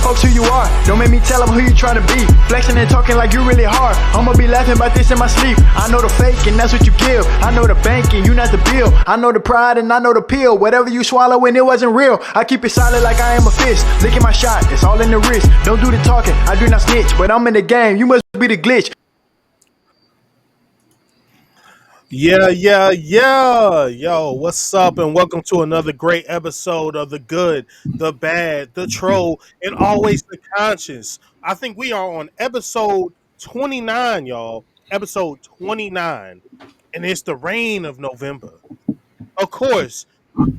folks who you are. Don't make me tell them who you trying to be. Flexing and talking like you really hard. I'ma be laughing about this in my sleep. I know the fake and that's what you give. I know the bank and you not the bill. I know the pride and I know the pill. Whatever you swallow when it wasn't real. I keep it solid like I am a fish. Licking my shot, it's all in the wrist. Don't do the talking, I do not snitch. But I'm in the game, you must be the glitch. Yeah. Yo, what's up? And welcome to another great episode of The Good, The Bad, The Troll, and Always the Conscious. I think we are on episode 29, y'all. Episode 29. And it's the reign of November. Of course,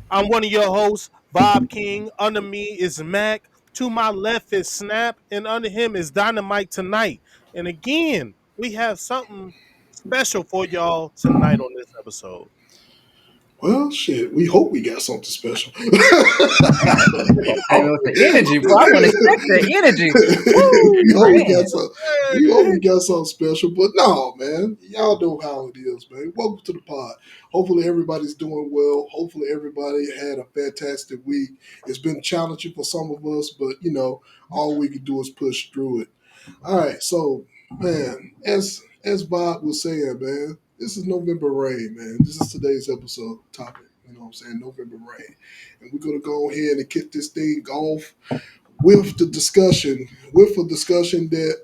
I'm one of your hosts, Bob King. Under me is Mac. To my left is Snap. And under him is Dynamite tonight. And again, we have something special for y'all tonight on this episode. Well, shit, we hope we got something special. With the energy, bro. I want to expect the energy. Woo, we hope we man. got some. We hope we got something special, but no, man. Y'all know how it is, man. Welcome to the pod. Hopefully everybody's doing well. Hopefully everybody had a fantastic week. It's been challenging for some of us, but all we can do is push through it. All right, so man, as Bob was saying, man, this is November Rain, man. This is today's episode topic. You know what I'm saying? November Rain. And we're gonna go ahead and kick this thing off with a discussion that,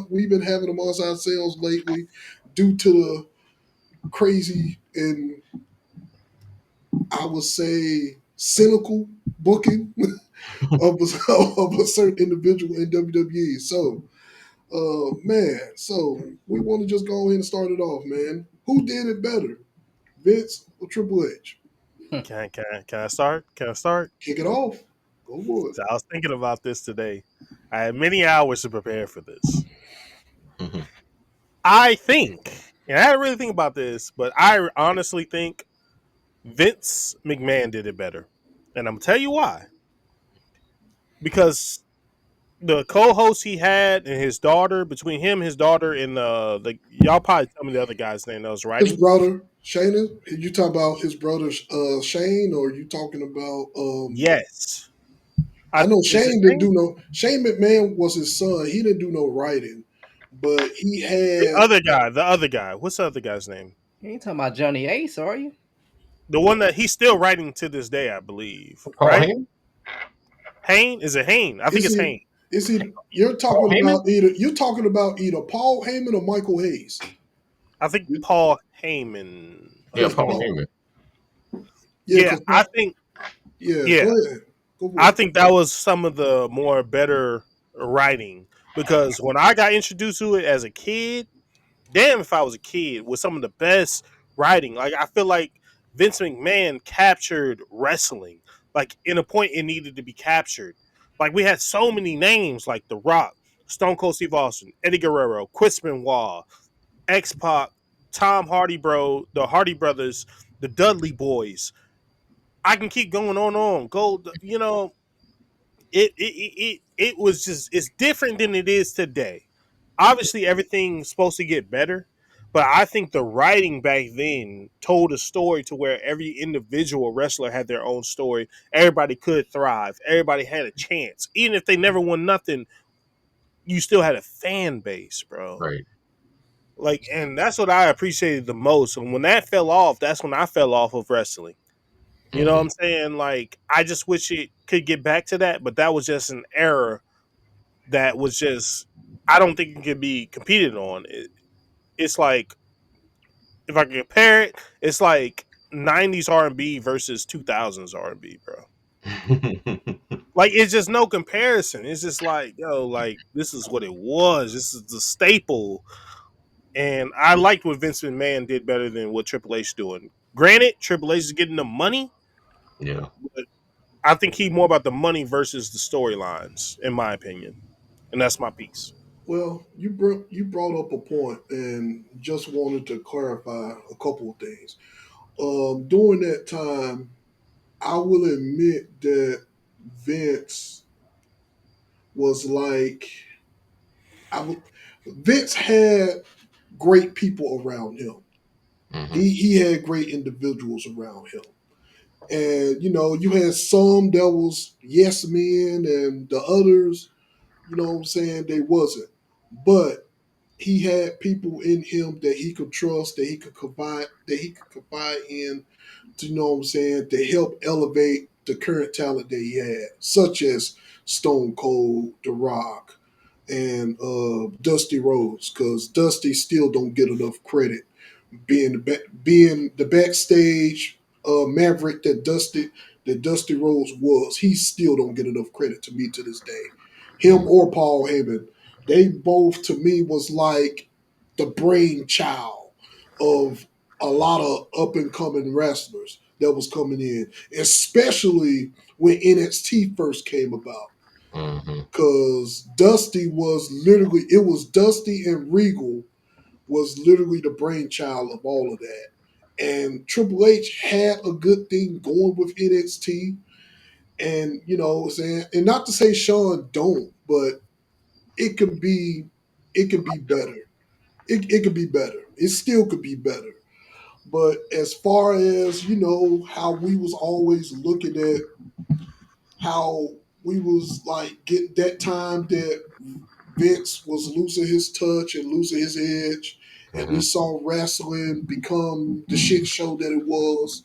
we've been having amongst ourselves lately due to the crazy and I would say cynical booking of a certain individual in WWE. So so we want to just go ahead and start it off, man. Who did it better, Vince or Triple H? Can I start? Can I start? Kick it off. Go for it. So I was thinking about this today. I had many hours to prepare for this. I think, and I didn't really think about this, but I honestly think Vince McMahon did it better. And I'm gonna tell you why. Because the co-host he had and his daughter, between him, his daughter, and the y'all probably tell me the other guy's name that was writing. His brother Shane. You talking about his brother Shane, or you talking about? Yes, I know Shane didn't do no. Shane McMahon was his son. He didn't do no writing, but he had the other guy. What's the other guy's name? You ain't talking about Johnny Ace, are you? The one that he's still writing to this day, I believe. Paul right? Heyman? Hain? Is it Hain? I think it's Hain. Is he? You're talking about either Paul Heyman or Michael Hayes. I think Paul Heyman. Yeah, Paul Heyman. Yeah, I think. Yeah. Go ahead. I think that was some of the more better writing because when I got introduced to it as a kid, damn if I was a kid, with some of the best writing. Like I feel like Vince McMahon captured wrestling, like in a point it needed to be captured. Like we had so many names like The Rock, Stone Cold Steve Austin, Eddie Guerrero, Chris Benoit, X Pac, Tom Hardy, bro, the Hardy brothers, the Dudley Boys. I can keep going on. It was just it's different than it is today. Obviously, everything's supposed to get better, but I think the writing back then told a story to where every individual wrestler had their own story. Everybody could thrive. Everybody had a chance, even if they never won nothing. You still had a fan base, bro. Right. Like, and that's what I appreciated the most. And when that fell off, that's when I fell off of wrestling. You know what I'm saying? Like, I just wish it could get back to that, but that was just an error that was just, I don't think it could be competed on. It's like, if I can compare it, it's like 90s R&B versus 2000s R&B, bro. Like, it's just no comparison. It's just like, like, this is what it was. This is the staple. And I liked what Vince McMahon did better than what Triple H doing. Granted, Triple H is getting the money. Yeah. But I think he's more about the money versus the storylines, in my opinion. And that's my piece. Well, you brought up a point, and just wanted to clarify a couple of things. During that time, I will admit that Vince was like, Vince had great people around him. He had great individuals around him. And you had some that was yes men, and the others, what I'm saying, they wasn't. But he had people in him that he could trust, that he could confide in, to what I'm saying, to help elevate the current talent that he had, such as Stone Cold, The Rock, and Dusty Rhodes, because Dusty still don't get enough credit being the backstage maverick that Dusty Rhodes was. He still don't get enough credit to me to this day. Him or Paul Heyman, they both to me was like the brainchild of a lot of up and coming wrestlers that was coming in, especially when NXT first came about. Mm-hmm. Because Dusty and Regal was literally the brainchild of all of that. And Triple H had a good thing going with NXT. And what I'm saying, and not to say Sean don't, but it could be better. It could be better. It still could be better. But as far as, how we was always looking at how we was like getting that time that Vince was losing his touch and losing his edge, and we Mm-hmm. saw wrestling become the shit show that it was.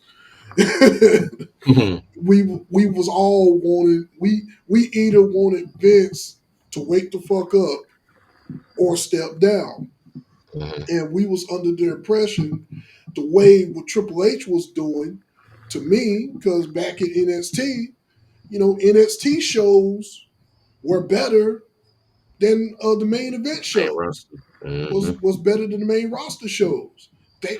Mm-hmm. we was all wanted we either wanted Vince to wake the fuck up or step down, Mm-hmm. and we was under the impression the way what Triple H was doing to me, because back in NXT, NXT shows were better than the main event Man, shows. roster. Mm-hmm. Was better than the main roster shows.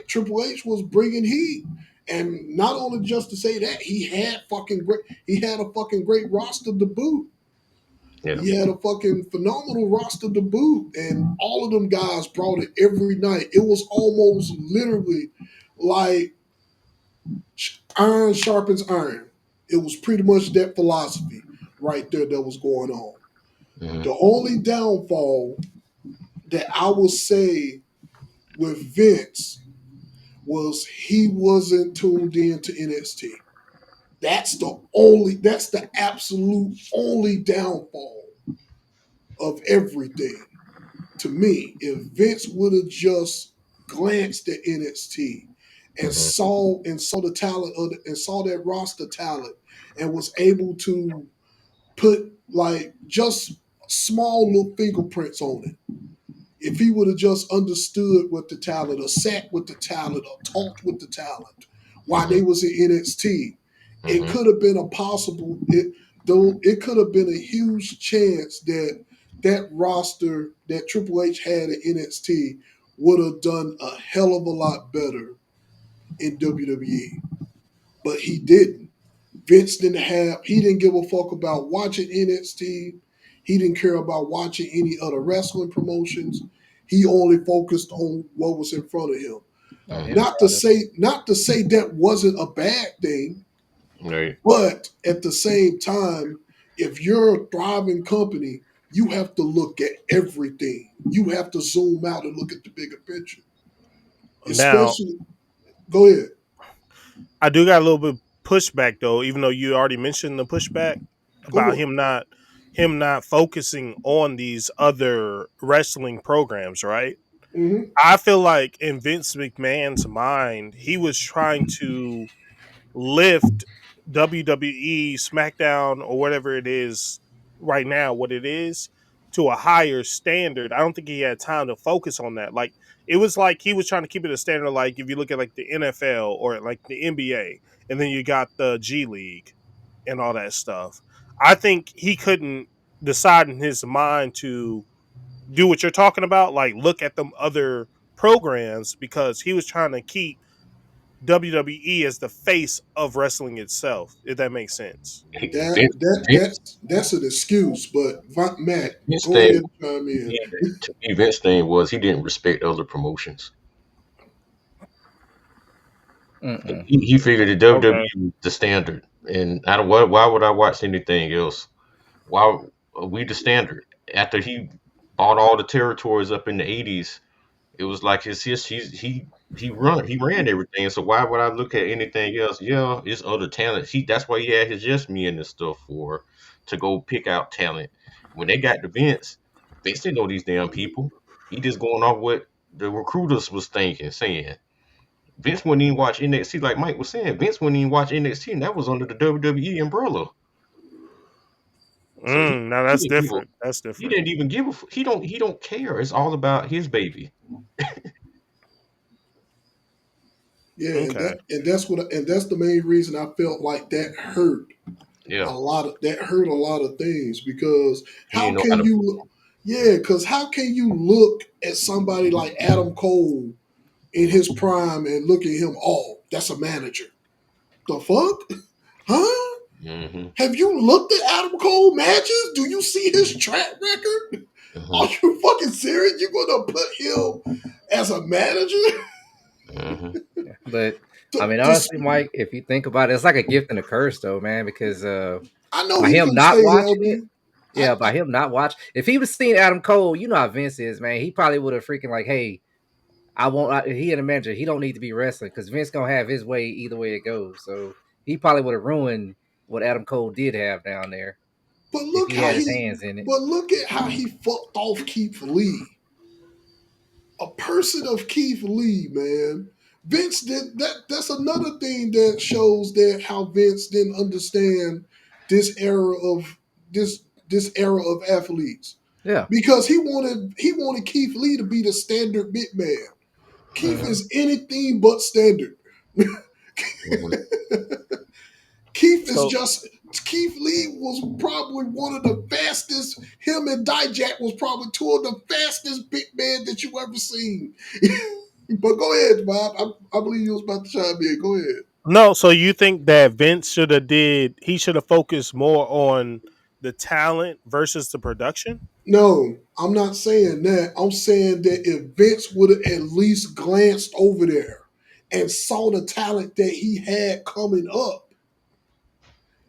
Triple H was bringing heat, and not only just to say that, he had a fucking great roster to boot. Yeah. He had a fucking phenomenal roster to boot, and all of them guys brought it every night. It was almost literally like iron sharpens iron. It was pretty much that philosophy right there that was going on. Mm-hmm. The only downfall that I will say with Vince was he wasn't tuned in to NXT. That's the absolute only downfall of everything to me. If Vince would have just glanced at NXT and Mm-hmm. saw the talent and saw that roster talent, and was able to put like just small little fingerprints on it, if he would have just understood what the talent, or sat with the talent, or talked with the talent while Mm-hmm. they was in NXT, it Mm-hmm. could have been a possible it though it could have been a huge chance that that roster that Triple H had at NXT would have done a hell of a lot better in WWE. But he didn't. He didn't give a fuck about watching NXT. He didn't care about watching any other wrestling promotions. He only focused on what was in front of him. Oh, his Mm-hmm. product. Not to say that wasn't a bad thing, Right. but at the same time, if you're a thriving company, you have to look at everything. You have to zoom out and look at the bigger picture. Now, Especially, go ahead. I do got a little bit of pushback though, even though you already mentioned the pushback Go about on. him not focusing on these other wrestling programs, right? Mm-hmm. I feel like in Vince McMahon's mind, he was trying to lift WWE, SmackDown, or whatever it is right now, what it is, to a higher standard. I don't think he had time to focus on that. Like it was like he was trying to keep it a standard. Like if you look at like the NFL or like the NBA, and then you got the G League and all that stuff. I think he couldn't decide in his mind to do what you're talking about, like look at them other programs because he was trying to keep WWE as the face of wrestling itself, if that makes sense. That Vince, that Vince, that's an excuse, but Matt, Vince go ahead thing, and chime in. yeah, to me, Vince thing was he didn't respect other promotions. Mm-mm. He figured the Okay. WWE was the standard, and I don't. Why would I watch anything else? Why are we the standard? After he bought all the territories up in the '80s, it was like he ran everything. So why would I look at anything else? Yeah, it's other talent. That's why he had his Just Men and stuff for to go pick out talent. When they got to Vince didn't know these damn people. He just going off what the recruiters was thinking, saying. Vince wouldn't even watch NXT like Mike was saying. Vince wouldn't even watch NXT, and that was under the WWE umbrella. So Now he that's didn't give a different. That's he different. didn't even give a he don't care. It's all about his baby. Yeah, Okay. and that's the main reason I felt like that hurt Yeah, a lot of things because he how didn't know how can to you book look? them. Yeah, because how can you look at somebody like Adam Cole in his prime and look at him? Oh, that's a manager. The fuck, huh? Hmm. Have you looked at Adam Cole matches? Do you see his track record? Hmm. Are you fucking serious? You're gonna put him as a manager? Hmm. But I The, mean, the, honestly, Mike, if you think about it, it's like a gift and a curse, though, man. Because I know by he him couldn't not stay watching it, healthy. yeah, by him not watch, if he was seeing Adam Cole, you know how Vince is, man. He probably would have freaking like, hey, I won't. He and the manager, he don't need to be wrestling because Vince gonna have his way either way it goes. So he probably would have ruined what Adam Cole did have down there But if look he how had his he, hands in it. but look at how he fucked off Keith Lee. A person of Keith Lee, man. Vince did that. That's another thing that shows that how Vince didn't understand this era of this era of athletes Yeah. because he wanted Keith Lee to be the standard bit man. Keith Mhm. is anything but standard. Hmm. Keith is So just Keith Lee was probably one of the fastest. Him and Dijak was probably two of the fastest big men that you ever seen. But go ahead, Bob. I believe you was about to chime in. Go ahead. no, so you think that Vince should have focused more on the talent versus the production? No, I'm not saying that. I'm saying that if Vince would have at least glanced over there and saw the talent that he had coming up,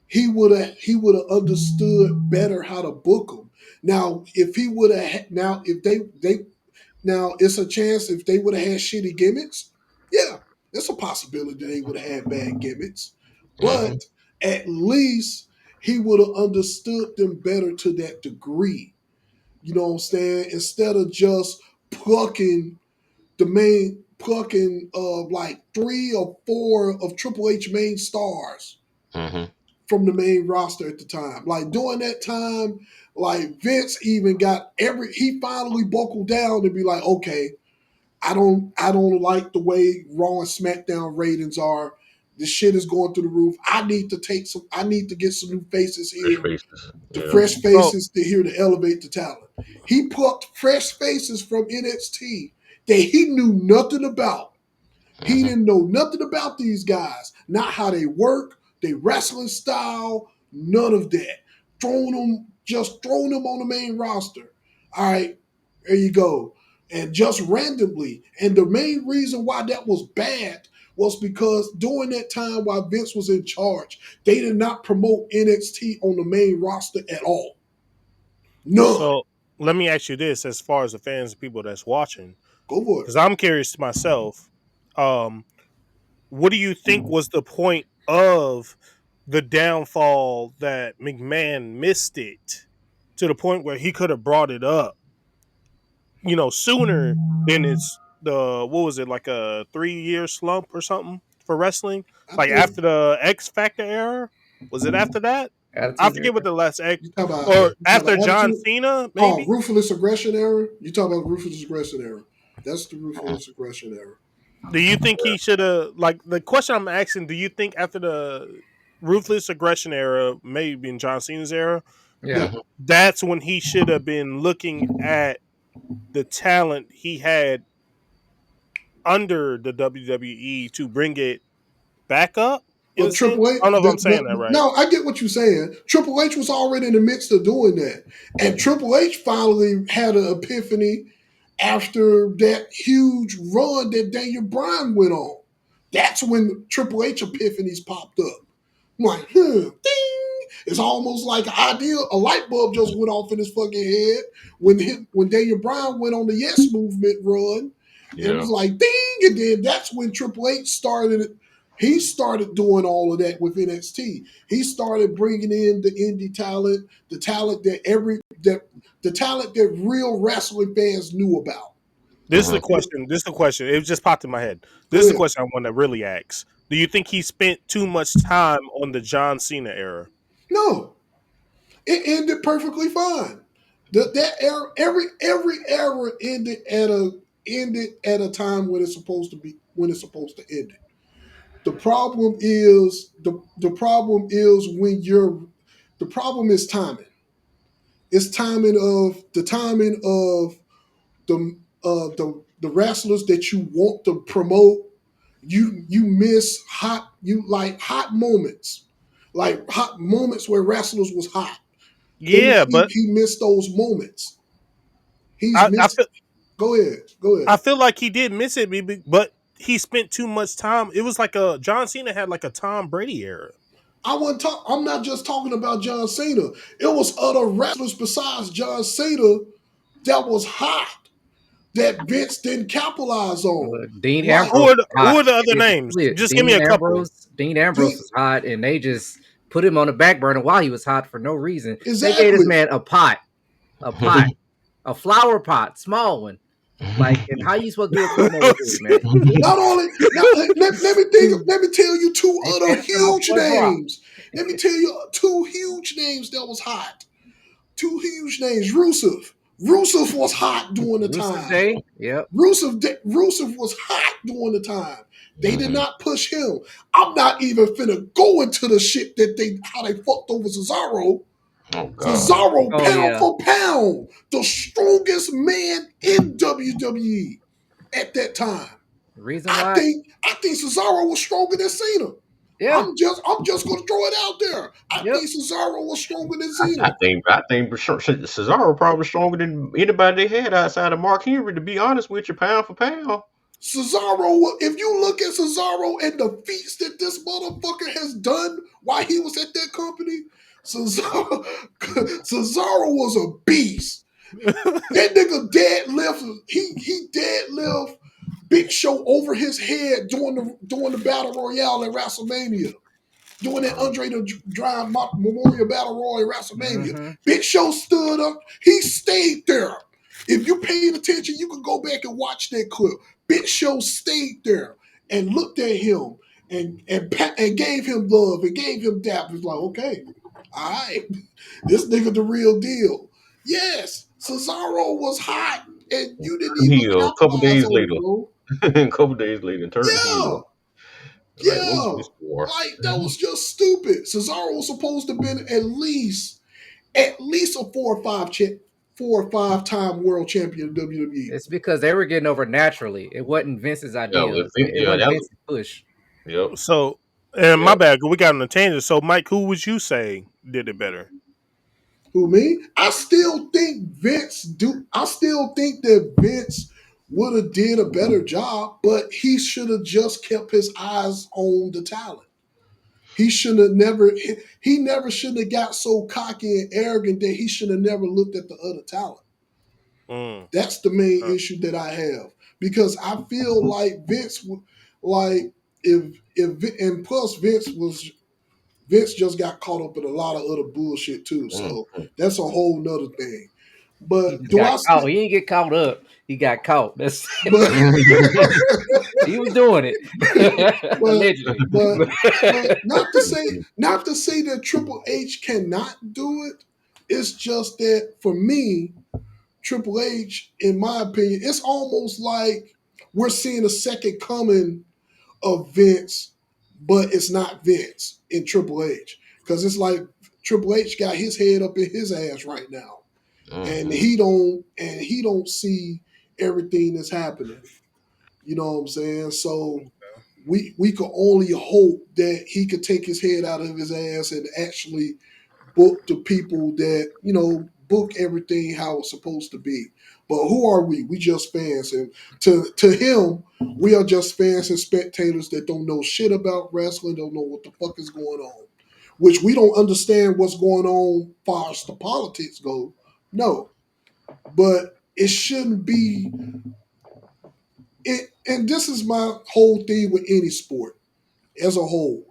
he would have understood better how to book them. Now, if he would have now if they now it's a chance if they would have had shitty gimmicks, yeah, it's a possibility they would have had bad gimmicks. Hmm. But at least he would have understood them better to that degree. You know what I'm saying? Instead of just plucking plucking like 3 or 4 of Triple H main stars Hmm. from the main roster at the time. Like during that time, like Vince even got he finally buckled down and be like, okay, I don't like the way Raw and SmackDown ratings are. This shit is going through the roof. I need to get some new faces Fresh here, faces. the Yeah. fresh So faces to here to elevate the talent. He plucked fresh faces from NXT that he knew nothing about. He Hmm. didn't know nothing about these guys, not how they work, their wrestling style, none of that. Throwing them on the main roster. All right, there you go. And just randomly. And the main reason why that was bad was because during that time while Vince was in charge, they did not promote NXT on the main roster at all. None. so let me ask you this as far as the fans and people that's watching, Go for it. because I'm curious to myself. Um, what do you think was the point of the downfall that McMahon missed it to the point where he could have brought it up, sooner than it's the what was it like a 3 year slump or something for wrestling? I Like think after the X Factor era, was it after that? I Attitude forget what era. the last X or you talk after about John attitude. Cena Oh, maybe. ruthless aggression era. You talk about ruthless aggression era. That's the ruthless aggression era. Do you think he should have like the question I'm asking? Do you think after the ruthless aggression era, maybe in John Cena's era, Yeah. Yeah. Hmm. that's when he should have been looking at the talent he had under the WWE to bring it back up in a But Triple sense? H, I don't know if I'm saying that right. no, I get what you're saying. Triple H was already in the midst of doing that, and Triple H finally had an epiphany after that huge run that Daniel Bryan went on. That's when Triple H epiphanies popped up. I'm like, ding! It's almost like a light bulb just went off in his fucking head when Daniel Bryan went on the Yes Movement run. It Yeah. was like ding, and then that's when Triple H started it. He started doing all of that with NXT. He started bringing in the indie talent, the talent the talent that real wrestling fans knew about. This is the Mhm. question. This is the question. It just popped in my head. This Go is the ahead. question I want to really ask. Do you think he spent too much time on the John Cena era? No, it ended perfectly fine. That era, every era ended at a time when it's supposed to be when it's supposed to end. The problem is when you're the problem is timing. It's timing of the wrestlers that you want to promote. You miss hot moments, like hot moments where wrestlers was hot. Yeah, but He missed those moments. He's I missed. feel Go ahead. Go ahead. I feel like he did miss it, but he spent too much time. It was like a John Cena had like a Tom Brady era. I'm not just talking about John Cena. It was other wrestlers besides John Cena that was hot that Vince didn't capitalize on. Dean Like Ambrose was Who hot. are the other It's names? split. Just give me a couple. Dean Ambrose Dean, was hot, and they just put him on the back burner while he was hot for no reason. They gave this exactly. man a pot, a flower pot, small one. Like, and how you supposed to do a promo with this, man? Not only now, let me tell you two They other passed him off huge for a drop. names. Let me tell you two huge names that was hot. Two huge names. Rusev. Rusev was hot during the Rusev time. Day, yep. Rusev was hot during the time. They did not push him. I'm not even finna go into the shit that how they fucked over Cesaro. Oh God. Cesaro, Oh pound yeah. for pound, the strongest man in WWE at that time. The reason why, I think Cesaro was stronger than Cena. yeah, I'm just gonna throw it out there. I yep. think Cesaro was stronger than I Cena. think Cesaro probably stronger than anybody they had outside of Mark Henry. To be honest with you, pound for pound. Cesaro, if you look at Cesaro and the feats that this motherfucker has done while he was at that company, Cesaro, Cesaro was a beast. That nigga deadlift, he deadlift Big Show over his head during the battle royale at WrestleMania. Doing that Andre the Giant Memorial Battle Royal at WrestleMania. Mm-hmm. Big Show stood up. He stayed there. If you paid attention, you could go back and watch that clip. Big Show stayed there and looked at him and gave him love and gave him dap. It's like, okay, all right, this nigga the real deal. Yes, Cesaro was hot, and you didn't even Heel. A couple capitalize days on it, later. bro. A couple days later, turned Yeah. heel. Like, what was Yeah, this for? like that was just stupid. Cesaro was supposed to have been at least a 4 or 5 time world champion of WWE. It's because they were getting over naturally. It wasn't Vince's Yeah, idea. It wasn't that was. Vince's push. Yep. So, and my Yep. bad, we got on a tangent. So, Mike, who would you say did it better? Who me? I still think that Vince would have did a better job, but he should have just kept his eyes on the talent. He should have never. He never should have got so cocky and arrogant that he should have never looked at the other talent. Mm. That's the main Uh, issue that I have because I feel like like and plus Vince just got caught up in a lot of other bullshit too. So Mhm. that's a whole nother thing. He But just do got I caught. still? He didn't get caught up. He got caught. That's But he was doing it but allegedly. but not to say that Triple H cannot do it. It's just that for me, Triple H, in my opinion, it's almost like we're seeing a second coming of Vince, but it's not Vince in Triple H. Because it's like Triple H got his head up in his ass right now. And Mhm. he don't see everything that's happening. You know what I'm saying? So we could only hope that he could take his head out of his ass and actually book the people that, book everything how it's supposed to be. But who are we? We just fans. And to him, we are just fans and spectators that don't know shit about wrestling, don't know what the fuck is going on. Which we don't understand what's going on far as the politics go. No. But it shouldn't be And this is my whole thing with any sport as a whole,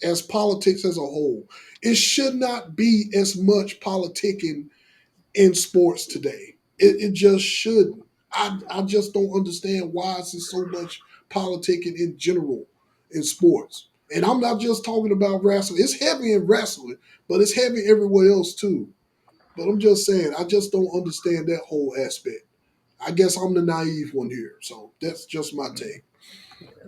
as politics as a whole. It should not be as much politicking in sports today. It just shouldn't. I just don't understand why is there so much politicking in general in sports. And I'm not just talking about wrestling. It's heavy in wrestling, but it's heavy everywhere else too. But I'm just saying, I just don't understand that whole aspect. I guess I'm the naive one here. So that's just my take.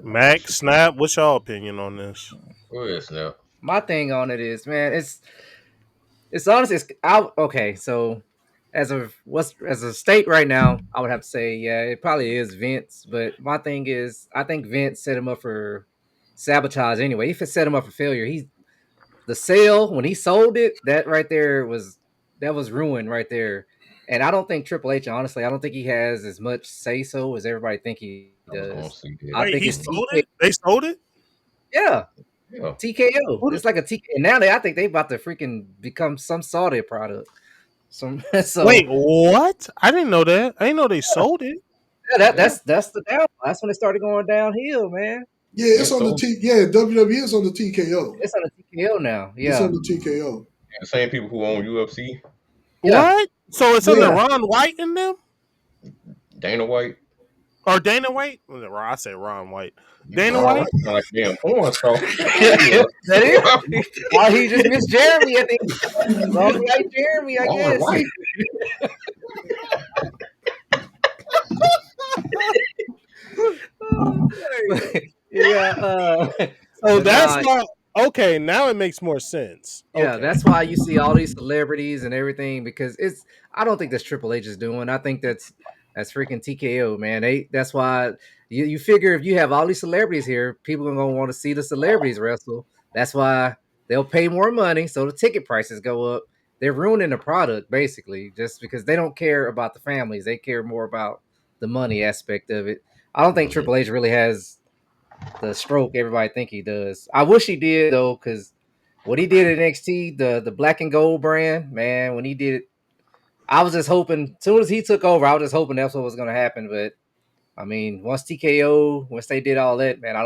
Mac, Snap, what's your opinion on this? Go ahead, Snap. My thing on it is, man, it's honest. It's okay. So as a state right now, I would have to say, yeah, it probably is Vince. But my thing is, I think Vince set him up for sabotage anyway. If it set him up for failure, the sale when he sold it, that right there was ruined right there. And I don't think Triple H, honestly, I don't think he has as much say so as everybody think he I was does. gonna say that. I Wait, think he it's sold TK. it? They sold it? Yeah, Yeah. TKO. Who It's like a TK. Now I think they about to freaking become some Saudi product. Some Wait, so what? I didn't know that. I didn't know they yeah, sold it. yeah, Yeah. that's the down. That's when it started going downhill, man. Yeah, Yeah. it's on the So T. Yeah, WWE is on the TKO. It's on the TKO now. It's on Yeah, the TKO. the same people who own UFC, yeah, What? So it's under Yeah, yeah. Ron White in them? Dana White. Or Dana White? Well, I say Ron White. You Dana all White? right? Like damn porn star. Yeah, Yeah. that is. Oh, he just missed Jeremy at the wrong guy, Jeremy, I All guess. right. Yeah, So but that's nah, why. Okay, now it makes more sense. yeah, Okay. that's why you see all these celebrities and everything because it's. I don't think that's Triple H is doing. I think that's freaking TKO, man. That's why you figure if you have all these celebrities here, people are gonna want to see the celebrities wrestle. That's why they'll pay more money, so the ticket prices go up. They're ruining the product basically, just because they don't care about the families. They care more about the money aspect of it. I don't think Mhm. Triple H really has the stroke everybody think he does. I wish he did though, because what he did at NXT, the black and gold brand, man, when he did it, I was just hoping. As soon as he took over, I was just hoping that's what was going to happen. But I mean, once TKO, once they did all that, man, I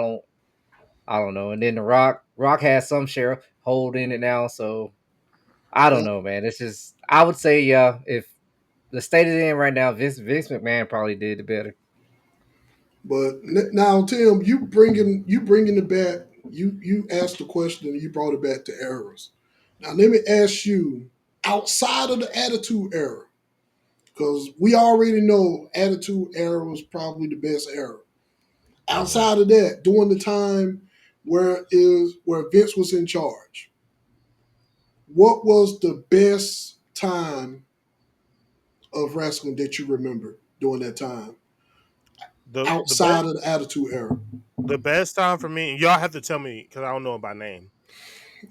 don't know. And then the Rock has some share hold in it now, so I yeah. don't know, man. It's just, I would say, yeah, if the state is in right now, Vince McMahon probably did the better. But now, Tim, you bringing it back. You asked the question and you brought it back to eras. Now let me ask you, outside of the Attitude Era, because we already know Attitude Era was probably the best era. Mhm. Outside of that, during the time where Vince was in charge, what was the best time of wrestling that you remember during that time? The Outside best of the Attitude Era. the best time for me. Y'all have to tell me because I don't know it by name.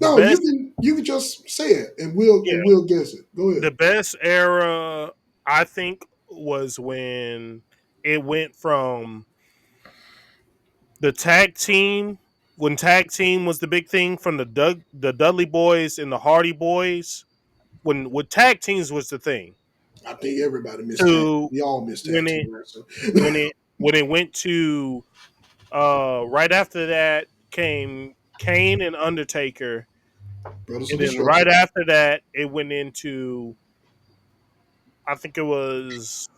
The No, you best, can you can just say it and yeah, we'll guess it. Go ahead. the best era I think was when it went from the tag team when tag team was the big thing from the Dudley Boys and the Hardy Boys when tag teams was the thing I think everybody missed that. to We all missed when that too, it wrestling. when it went to right after that came Kane and Undertaker, Brothers and of then right Destruction. after that it went into I think it was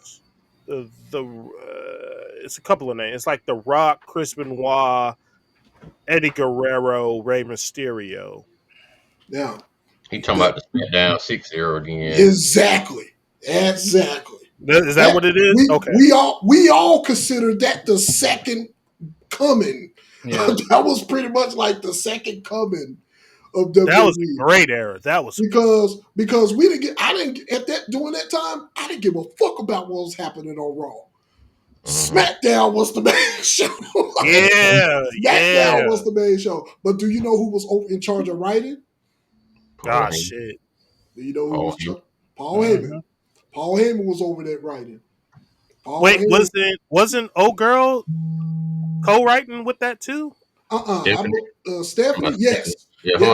it's a couple of names. It's like The Rock, Chris Benoit, Eddie Guerrero, Rey Mysterio. Now, He talking the about the SmackDown 6 era again. exactly, exactly. Is that That what it is? we Okay. we all consider that the second coming. Yeah, That was pretty much like the second coming of That was a WWE. great era. That was Because we didn't get I didn't at that during that time I didn't give a fuck about what was happening on Raw. Hmm. SmackDown was the main show. yeah, SmackDown yeah. was the main show. But do you know who was in charge of writing? Paul Ah, Heyman. shit. Do you know who Paul was Heyman. Paul Heyman. Hmm. Paul Heyman was over that writing. Paul Wait, Heyman. wasn't old girl co-writing with that too? Stephanie. Him Stephanie, and Stephanie. yes. Yeah, Yeah.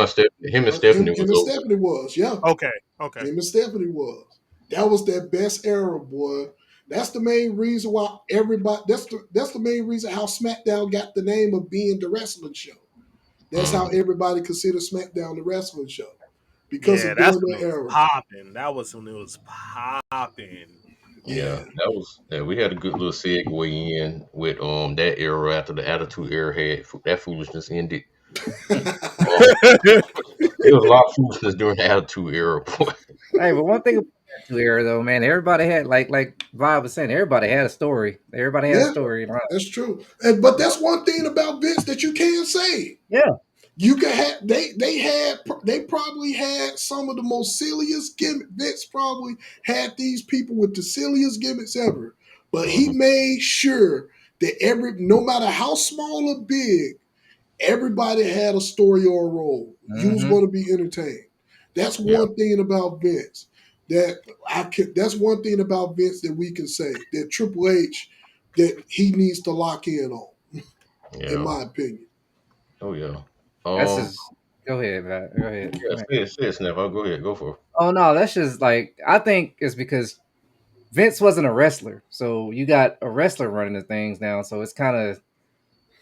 him and Stephanie Him was and over. Stephanie was. Yeah. Okay, okay. Him and Stephanie was. That was their best era, boy. That's the main reason why everybody. That's the main reason how SmackDown got the name of being the wrestling show. That's how everybody considers SmackDown the wrestling show because Yeah, of that's during when that it was era. popping. That was when it was popping. Yeah, Yeah, that was yeah. We had a good little segue in with that era after the Attitude Era had that foolishness ended. Um, there was a lot of foolishness during the Attitude Era. Boy. Hey, but one thing about that two era though, man, everybody had like Vibe was saying, everybody had a story. Everybody had a yeah, story. that's true. But that's one thing about Vince that you can't say. Yeah. You can have they probably had some of the most silliest gimmicks. Vince probably had these people with the silliest gimmicks ever, but he Mhm. made sure that no matter how small or big, everybody had a story or a role. You was Mm-hmm. going to be entertained. That's Yeah, one thing about Vince that I can. That's one thing about Vince that we can say that Triple H that he needs to lock in on, in yeah. my opinion. Oh yeah. That's Um. just go ahead, man. Go ahead. Yeah. Say it, Snap. I'll go ahead. Go for it. Oh no, that's just like I think it's because Vince wasn't a wrestler, so you got a wrestler running the things now. So it's kind of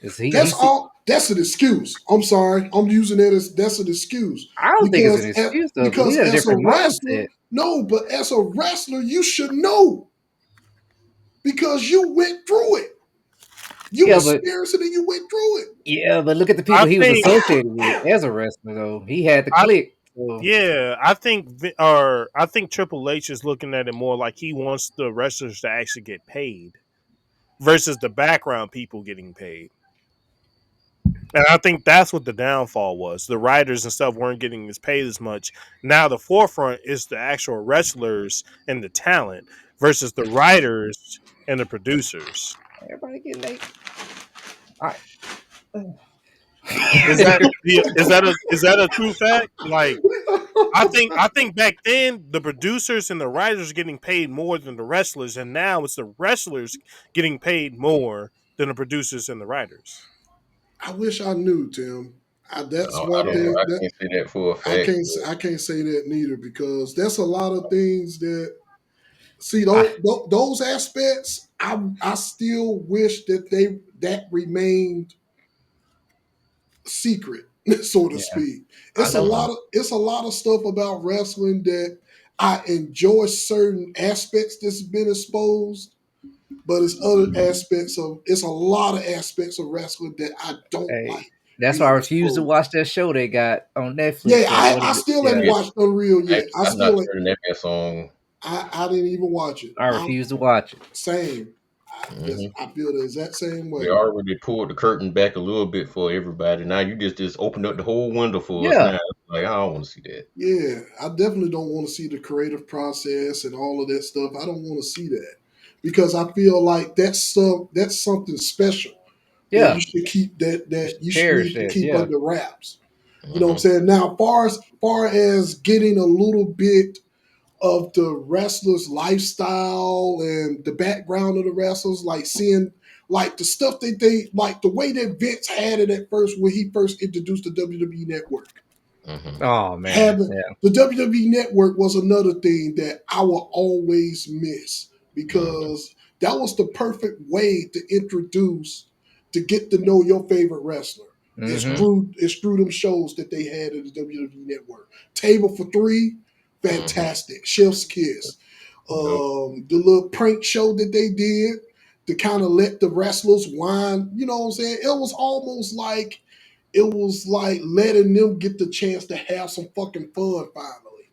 is he That's see. all. That's an excuse. I'm sorry. I'm using that as that's an excuse I don't think it's an excuse though, because he because had a as a different wrestler, mindset. no, but as a wrestler, you should know because you went through it. You Yeah, but experienced it and you went through it. look at the I people he was think associated with as a wrestler though. He had the I click. So yeah, I think Triple H is looking at it more like he wants the wrestlers to actually get paid versus the background people getting paid. And I think that's what the downfall was. The writers and stuff weren't getting as paid as much. Now the forefront is the actual wrestlers and the talent versus the writers and the producers. everybody getting they. I, Is that is that a true fact? Like I think back then the producers and the writers were getting paid more than the wrestlers, and now it's the wrestlers getting paid more than the producers and the writers. I wish I knew, Tim. That's I one don't know. thing I that can't say that for a I fact. can't. But I can't say that neither because that's a lot of things that see I those aspects. I still wish that that remained secret, so to yeah, speak. I know. It's a lot of stuff about wrestling that I enjoy certain aspects that's been exposed, but it's a lot of aspects of wrestling that I don't Hey, like that's why I being refuse to exposed. watch that show they got on Yeah, Netflix. What I is it? still ain't Yeah, yeah, watched Unreal yet. I'm not turning that mess on. I didn't even watch it. I refuse to watch it. Same. Hmm. I feel the exact same We way. already pulled the curtain back a little bit for everybody. Now you just opened up the whole window for us. Yeah, Now, like I don't want to see that. Yeah, I definitely don't want to see the creative process and all of that stuff. I don't want to see that because I feel like that's something special that you yeah. should keep You that should you should cherish need to that. keep Yeah, under wraps. You know what I'm Hmm. saying? Now, far as getting a little bit of the wrestlers' lifestyle and the background of the wrestlers, like seeing like the stuff that they like the way that Vince had it at first when he first introduced the WWE network. Hmm. oh man, Having yeah, the WWE network was another thing that I will always miss Hmm. because that was the perfect way to introduce to get to know your favorite wrestler. mm-hmm. It's through them shows that they had in the WWE network. Table for Three, Hmm. fantastic. Chef's Kiss. Yep. The little prank show that they did to kind of let the wrestlers whine. You know what I'm saying? It was like letting them get the chance to have some fucking fun finally.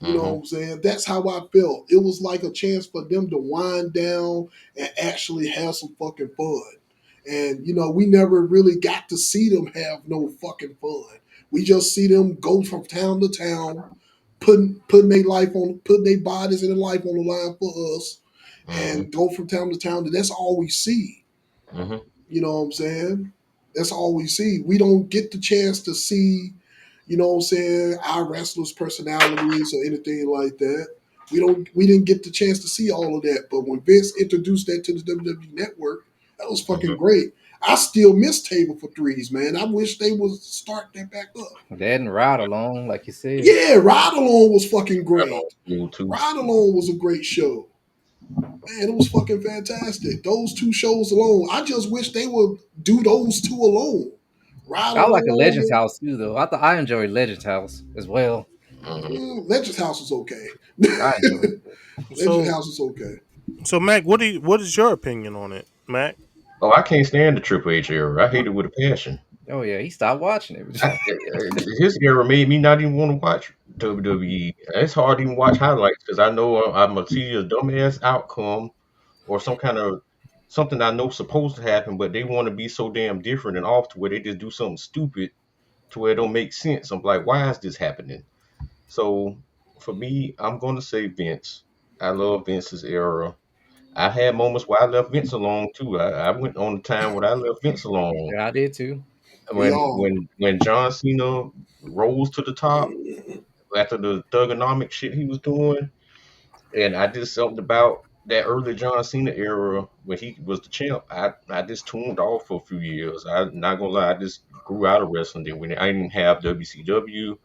You know what Hmm. I'm saying? That's how I felt. It was like a chance for them to wind down and actually have some fucking fun. And we never really got to see them have no fucking fun. We just see them go from town to town, putting their bodies and their life on the line for us, Hmm. and go from town to town. And that's all we see. Hmm. You know what I'm saying? That's all we see. We don't get the chance to see, our wrestlers' personalities or anything like that. We didn't get the chance to see all of that. But when Vince introduced that to the WWE network, that was fucking Hmm. great. I still miss Table for Threes, man. I wish they would start that back up. That and ride along, like you said. Yeah, Ride Along was fucking Right on great. school too. Ride Along was a great show. Man, it was fucking fantastic. Those two shows alone. I just wish they would do those two alone. Ride I like a along Legends with House too, though. I enjoyed Legends House as well. Legends House is okay. I enjoyed it. Legend So House is okay. so Mac, what is your opinion on it, Mac? Oh, I can't stand the Triple H era. I hate it with a passion. Oh yeah, he stopped watching it. His era made me not even want to watch WWE. It's hard to even watch highlights because I know I'm gonna see a dumbass outcome or some kind of something I know supposed to happen, but they want to be so damn different and off to where they just do something stupid to where it don't make sense. I'm like, why is this happening? So for me, I'm gonna say Vince. I love Vince's era. I had moments where I left Vince alone too. I went on the time when I left Vince alone. Yeah, I did too. We When all. when when John Cena rose to the top after the thugonomic shit he was doing, and I just something about that early John Cena era when he was the champ. I just tuned off for a few years. I'm not gonna lie, I just grew out of wrestling. Then when I didn't have WCW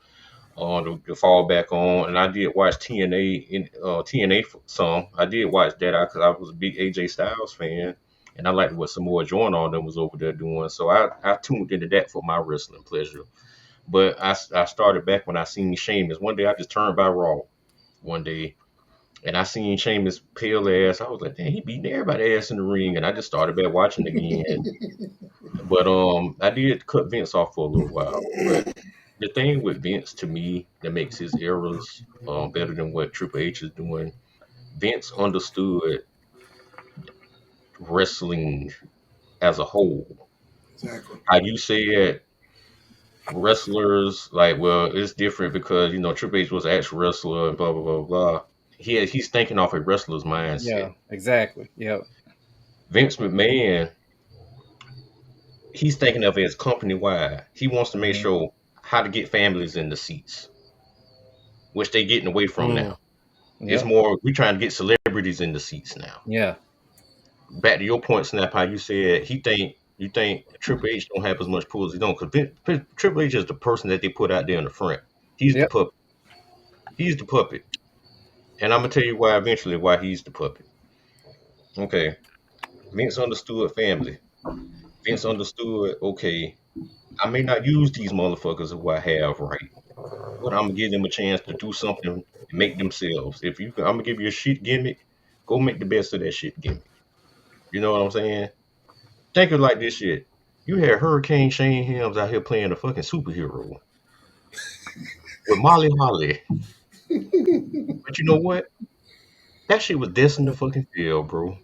to fall back on, and I did watch TNA some. I did watch that because I was a big AJ Styles fan, and I liked what Samoa Joe and all them was over there doing. So I tuned into that for my wrestling pleasure. But I started back when I seen Sheamus. One day I just turned by Raw one day, and I seen Sheamus pale ass. I was like, damn, he beating everybody ass in the ring, and I just started back watching again. But I did cut Vince off for a little while, but the thing with Vince to me that makes his eras better than what Triple H is doing, Vince understood wrestling as a whole. Exactly. How you said wrestlers like, well, it's different because Triple H was an actual wrestler and blah blah blah blah. He's thinking off a wrestler's mindset. Yeah, exactly. Yep. Vince McMahon, he's thinking of it as company wide. He wants to make Hmm. sure how to get families in the seats, which they getting away from Mm. now. It's Yep. more we trying to get celebrities in the seats now. Yeah. Back to your point, Snap, how you said you think Triple H don't have as much pull as he don't, because Triple H is the person that they put out there in the front. He's the Yep. puppet. He's the puppet, and I'm gonna tell you why eventually why he's the puppet. Okay, Vince understood family. Vince understood. Okay, I may not use these motherfuckers who I have right, but I'm gonna give them a chance to do something and make themselves. I'm gonna give you a shit gimmick, go make the best of that shit gimmick. You know what I'm saying? Think of it like this shit. You had Hurricane Shane Helms out here playing a fucking superhero with Molly Holly. But you know what? That shit was destined to fucking fail, bro.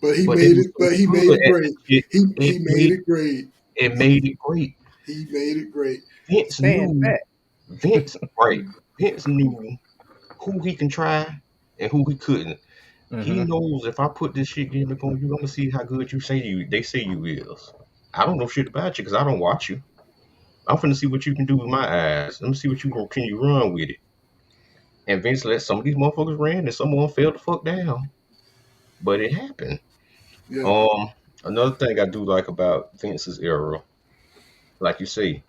But he But they made were it. so But he made good it at great. this shit. He made it great. It made it great. He made it great. Vince Stand knew back. Vince right. Vince knew who he can try and who he couldn't. He Hmm. knows if I put this shit gimmick on you, I'm gonna see how good they say you is. I don't know shit about you because I don't watch you. I'm finna see what you can do with my eyes. Let me see what can you run with it. And Vince let some of these motherfuckers ran and some of them fell the fuck down. But it happened. Yeah. Um, Another thing I do like about Vince's era, like you say,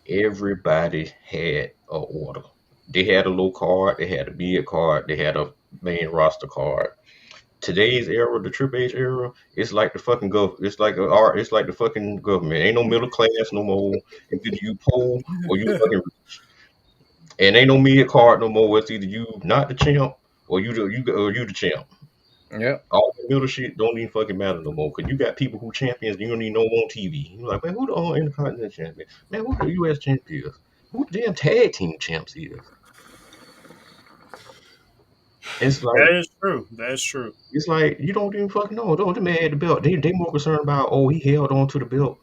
everybody had a order. They had a low card, they had a mid card, they had a main roster card. Today's era, the Triple H era, it's like the fucking it's like the fucking government. Ain't no middle class no more. It's either you poor or you fucking rich. And ain't no mid card no more. It's either you not the champ or you the champ. Yep. All the middle shit don't even fucking matter no more. Cause you got people who champions you don't even know on TV. You're like, man, who the Intercontinental champion? Man, who the US champion is? Who the damn tag team champs is? It's like That is true. That is true. it's like you don't even fucking know. Though the man had the belt. They more concerned about he held on to the belt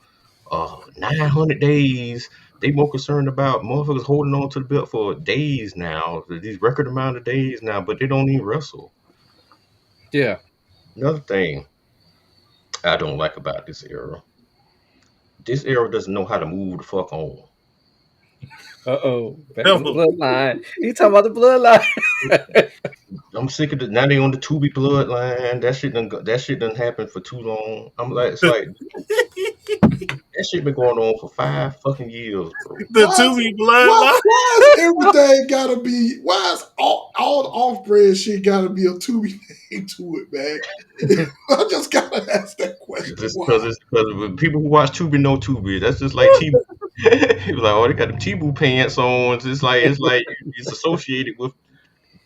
900 days. They more concerned about motherfuckers holding on to the belt for days now, these record amount of days now, but they don't even wrestle. Yeah. Another thing I don't like about this era doesn't know how to move the fuck on. Uh-oh. Back to the bloodline. You talking about the bloodline? I'm sick of the now they on the Tubi bloodline. That shit done happen for too long. I'm like, it's like That shit been going on for 5 fucking years, bro. The Why is, Tubi bloodline. why is everything gotta be? Why is all the off brand shit gotta be a Tubi name to it, man? I just gotta ask that question. Just Why? because people who watch Tubi know Tubi. That's just like T. People like, oh, they got them T-Boo pants on. It's associated with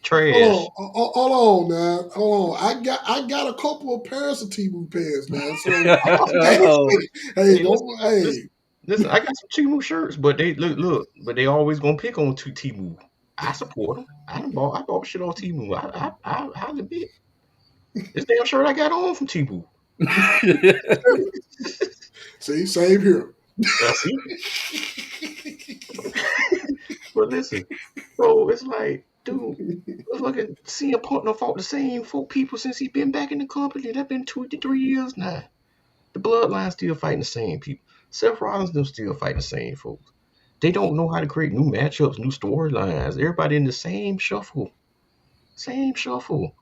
trash. Hold on, now. Hold on. I got a couple of pairs of T-Boo pants now. So hey, Uh-oh. hey, Hey, don't hey. listen. I got some T-Boo shirts, but they look, but they always gonna pick on T-Boo. I support them. I bought shit on T-Boo. I admit this damn shirt I got on from T-Boo. See, same here. I see. But listen, bro, it's like, dude, fucking CM Punk done fought the same 4 people since he been back in the company. That been 2 to 3 years now. The Bloodline still fighting the same people. Seth Rollins them still fighting the same folks. They don't know how to create new matchups, new storylines. Everybody in the same shuffle. Same shuffle.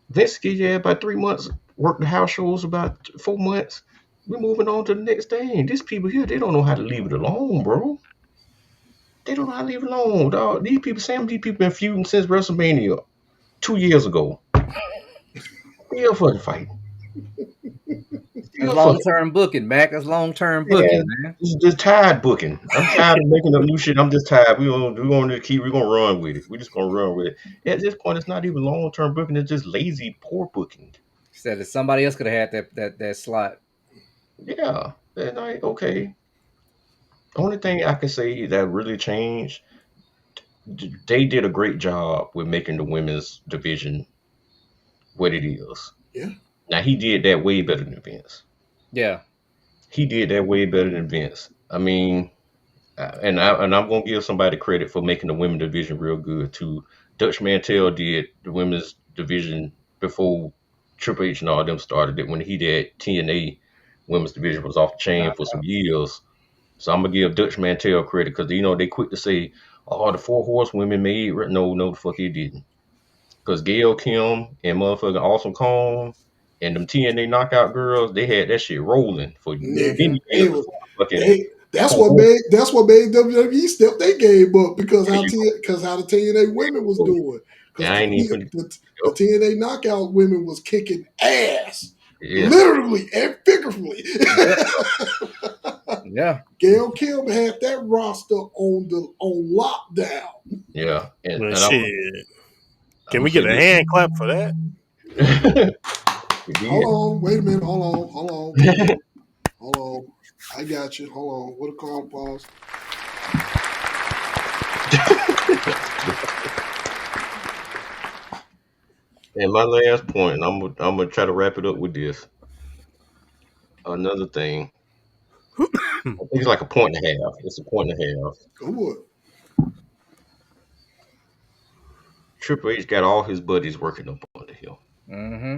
Vince give you about 3 months, work the house shows about 4 months. We're moving on to the next thing. These people here, they don't know how to leave it alone, bro. They don't know how to leave it alone, dog. Some of these people been feuding since WrestleMania 2 years ago. Still fucking fighting. That's Still long fucking. term booking, Mac. That's long term booking, Man, man. this is just tired booking. I'm tired of making up new shit. I'm just tired. We're gonna run with it. We're just gonna run with it. At this point, it's not even long term booking. It's just lazy, poor booking. Said that somebody else could have had that slot. Yeah, and okay. Only thing I can say that really changed, they did a great job with making the women's division what it is. Yeah. Now he did that way better than Vince. Yeah. He did that way better than Vince. I mean, and I'm gonna give somebody credit for making the women's division real good too. Dutch Mantel did the women's division before Triple H and all them started it when he did TNA. Women's division was off the chain for some years. So I'm gonna give Dutch Mantel credit because they quick to say, "Oh, the 4 horsewomen made." No, the fuck he didn't. Because Gail Kim and motherfucking Awesome Kong and them TNA knockout girls, they had that shit rolling for Nigga, many years it was before fucking they. That's four what horse. made WWE step their game up because There you go. how the TNA women was doing because And I ain't even the TNA knockout women was kicking ass, yes, literally and figuratively. Yeah. Yeah. Gail Kim had that roster on lockdown. yeah, and Well, and I'm shit. I'm Can gonna we say get a this. hand clap for that? It Hold did. on, wait a minute. Hold on. Hold on. I got you. Hold on. What a call pause. And my last point, and I'm gonna try to wrap it up with this. Another thing, I think it's like a point and a half. It's a point and a half. Go wood. Triple H got all his buddies working up under him. Mm-hmm.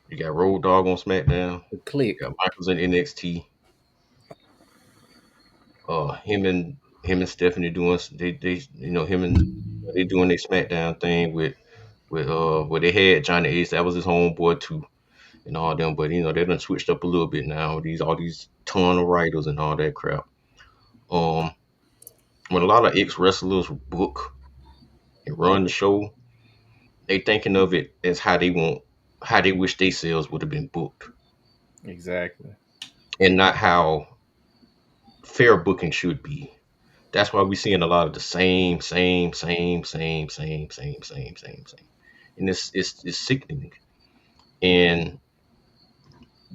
You got Road Dogg on SmackDown. The click. You got Michaels in NXT. Him and Stephanie doing him and they doing their SmackDown thing with where they had Johnny Ace. That was his homeboy too, and all them. But they done switched up a little bit now. All these ton of writers and all that crap. Um, when a lot of ex wrestlers book and run the show, they thinking of it as how they wish they sales would have been booked, Exactly. and not how fair booking should be. That's why we're seeing a lot of the same, and it's sickening. And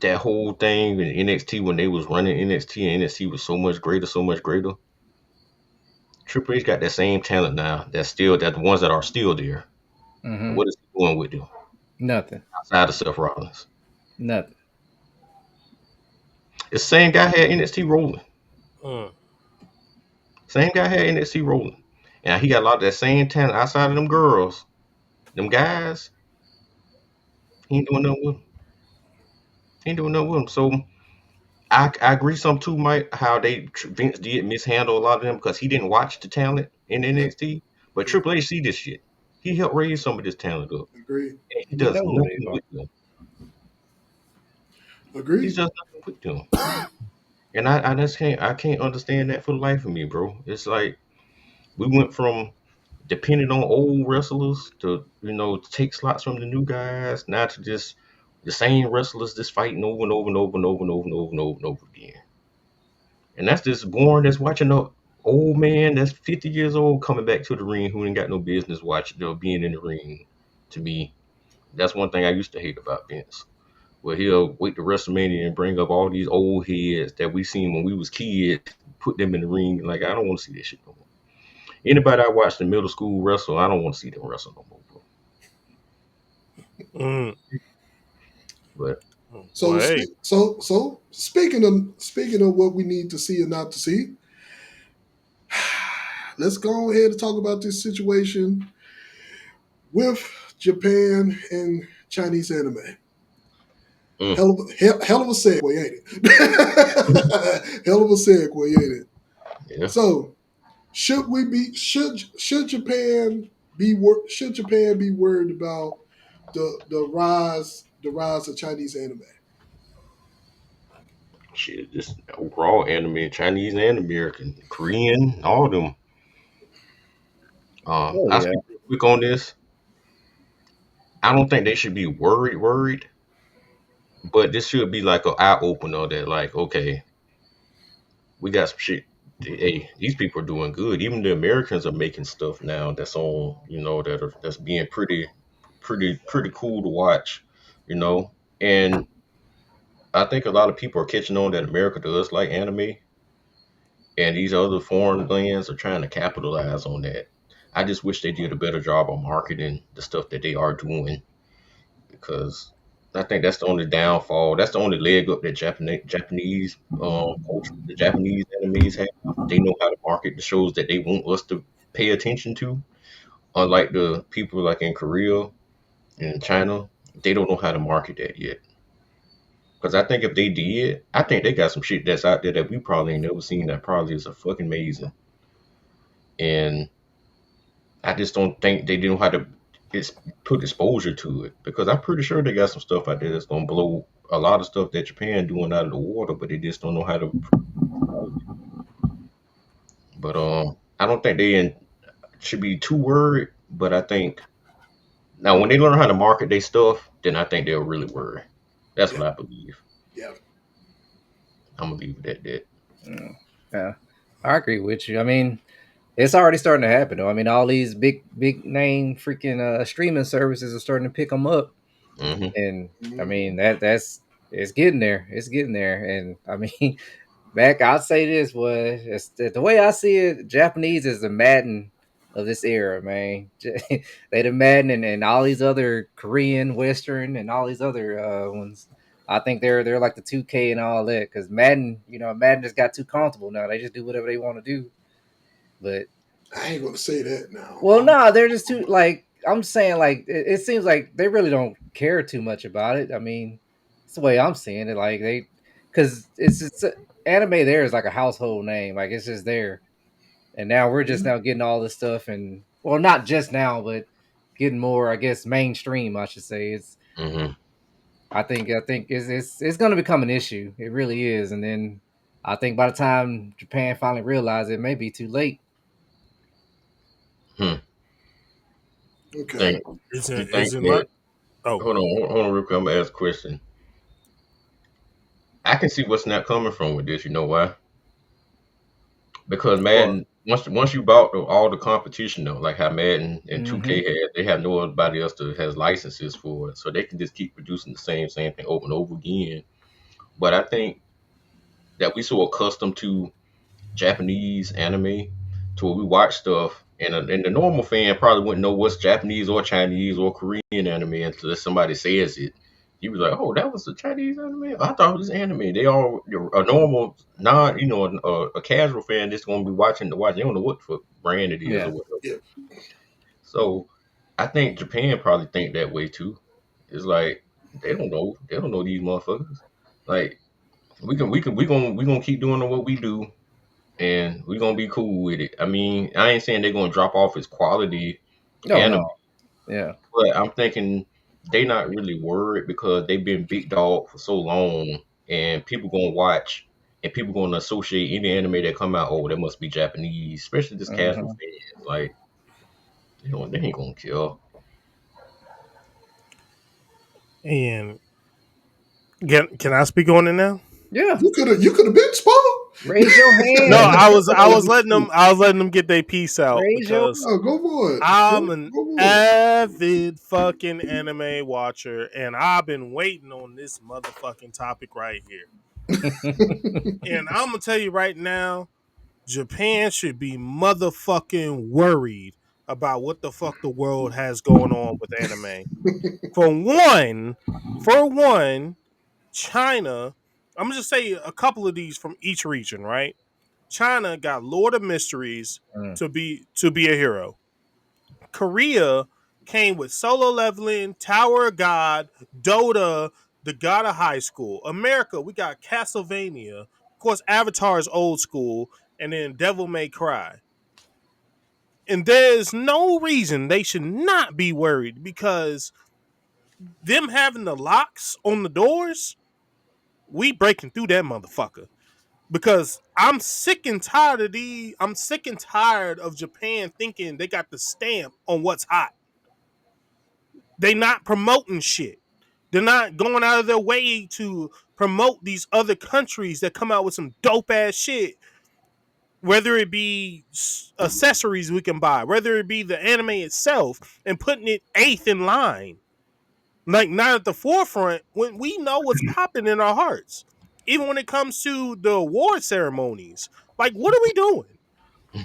that whole thing in NXT when they was running NXT and NXT was so much greater. Triple H got that same talent now. That the ones that are still there. And Mm-hmm. what is he doing with them Nothing. outside of Seth Rollins? Nothing. It's the same guy had NXT rolling. Mm. Same guy had NXT rolling. And he got a lot of that same talent outside of them girls. Them guys, he ain't doing nothing with them. He ain't doing nothing with them. So I agree some too, Mike, how Vince did mishandle a lot of them because he didn't watch the talent in Yep. NXT. But Triple H see this shit. He helped raise some of this talent up. Agreed. And he You does know who they nothing are. with them. Agreed. He's just not with them. And I just can't understand that for the life of me, bro. It's like we went from depending on old wrestlers to take slots from the new guys, now to just the same wrestlers just fighting over and over and over and over and over and over and over and over again. And that's just boring. That's watching a old man that's 50 years old coming back to the ring who ain't got no business watching being in the ring. To me, that's one thing I used to hate about Vince. Where he'll wait to WrestleMania and bring up all these old heads that we seen when we was kids, put them in the ring. Like, I don't want to see this shit no more. Anybody I watched in middle school wrestle, I don't want to see them wrestle no more, bro. Mm. But So Well, hey, speaking of what we need to see and not to see, let's go ahead and talk about this situation with Japan and Chinese anime. mm, Hell of a segue, ain't it? Hell of a segue, ain't it? yeah, So, should Japan be worried about the rise of Chinese anime? shit, just overall anime, Chinese and American, Korean, all of them. Oh I'll yeah. speak real quick on this. I don't think they should be worried, but this should be like an eye opener that, like, okay, we got some shit. Hey, these people are doing good. Even the Americans are making stuff now that's on, that's being pretty cool to watch, you know. And I think a lot of people are catching on that America does like anime, and these other foreign lands are trying to capitalize on that. I just wish they did a better job of marketing the stuff that they are doing, because I think that's the only downfall. That's the only leg up that Japanese culture, the Japanese enemies have. They know how to market the shows that they want us to pay attention to. Unlike the people like in Korea and China, they don't know how to market that yet. Because I think if they did, I think they got some shit that's out there that we probably ain't never seen that probably is a fucking amazing. And I just don't think they know how to it's put exposure to it, because I'm pretty sure they got some stuff out there that's gonna blow a lot of stuff that Japan doing out of the water, but they just don't know how to promote it. But I don't think should be too worried. But I think now when they learn how to market their stuff, then I think they'll really worry. That's Yeah, what I believe. yeah. I'm gonna leave it at that. Mm, yeah. I agree with you. I mean, it's already starting to happen though. I mean, all these big name freaking streaming services are starting to pick them up, Hmm. and I Mhm. mean that's it's getting there. It's getting there, and I mean, Mac, I'll say this was it's the way I see it. Japanese is the Madden of this era, man. They the Madden and all these other Korean, Western, and all these other ones. I think they're like the 2K and all that because Madden, Madden just got too comfortable now. They just do whatever they want to do. But I ain't gonna say that now. well, nah, they're just too like I'm saying. Like it seems like they really don't care too much about it. I mean, it's the way I'm seeing it. Like because it's anime. There is like a household name. Like it's just there, and now we're just Yeah, now getting all this stuff, and well, not just now, but getting more. I guess mainstream. I should say. Hmm. I think it's going to become an issue. It really is, and then I think by the time Japan finally realizes it may be too late. Hmm. okay. Think you think isn't my that? oh Hold on, real quick. I'm gonna ask a question. I can see what's not coming from with this. You know why? Because what? Madden, once you bought all the competition though, like how Madden and Hmm. 2K had, they have nobody else that has licenses for it, so they can just keep producing the same thing over and over again. But I think that we so accustomed to Japanese anime to where we watch stuff, and the normal fan probably wouldn't know what's Japanese or Chinese or Korean anime until somebody says it. You be like, "Oh, that was a Chinese anime. I thought it was anime." They all a normal non, a casual fan just gonna be watching the watch. They don't know what for brand it is or Yeah. whatever. Yeah. So I think Japan probably think that way too. It's like they don't know. They don't know these motherfuckers. Like we gonna keep doing what we do, and we're gonna be cool with it. I mean, I ain't saying they're gonna drop off its quality No, anime, no. Yeah. but I'm thinking they not really worried because they've been big dog for so long, and people gonna watch, and people gonna associate any anime that come out. Oh, that must be Japanese, especially just casual Mhm. fans. Like, they ain't gonna care. And can I speak on it now? Yeah. You could have been Spawn. Raise your No, hand. I was letting them get their piece out Raise your. because Oh, go for it. I'm Go, an go for it. avid fucking anime watcher, and I've been waiting on this motherfucking topic right here. And I'm gonna tell you right now, Japan should be motherfucking worried about what the fuck the world has going on with anime. For one, for one, China. I'm gonna just say a couple of these from each region, right? China got Lord of Mysteries Mm. to be a hero. Korea came with Solo Leveling, Tower of God, Dota, The God of High School. America, we got Castlevania. Of course, Avatar is old school, and then Devil May Cry. And there's no reason they should not be worried because them having the locks on the doors, we breaking through that motherfucker. Because I'm sick and tired of Japan thinking they got the stamp on what's hot. They not promoting shit. They're not going out of their way to promote these other countries that come out with some dope ass shit. Whether it be accessories we can buy, whether it be the anime itself, and putting it eighth in line, like not at the forefront when we know what's popping in our hearts. Even when it comes to the award ceremonies, like what are we doing?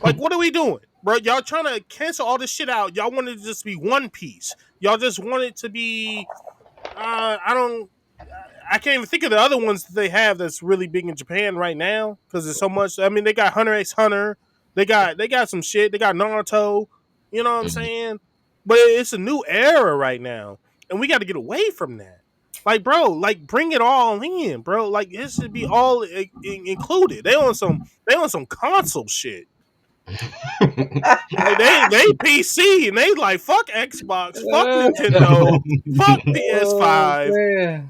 Like what are we doing, bro? Y'all trying to cancel all this shit out? Y'all want it to just be One Piece? Y'all just want it to be I don't. I can't even think of the other ones that they have that's really big in Japan right now because there's so much. I mean, they got Hunter X Hunter. They got some shit. They got Naruto. You know what I'm Mhm. saying? But it's a new era right now, and we got to get away from that. Like, bro, like bring it all in, bro. Like it should be all included. They on some console shit. Like they PC and they like fuck Xbox, fuck Nintendo, fuck Oh PS5. man.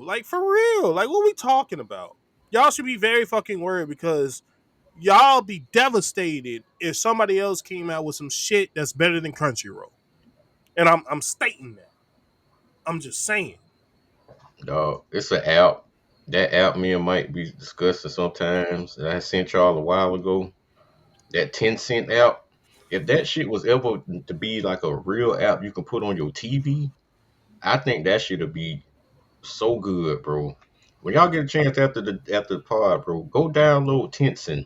Like for real. Like what we talking about? Y'all should be very fucking worried because y'all be devastated if somebody else came out with some shit that's better than Crunchyroll. And I'm stating that. I'm just saying. Dog, it's an app. That app me and Mike be discussing sometimes that I sent y'all a while ago. That 10-cent app. If that shit was ever to be like a real app you can put on your TV, I think that shit'll be so good, bro. When y'all get a chance after the pod, bro, go download Tencent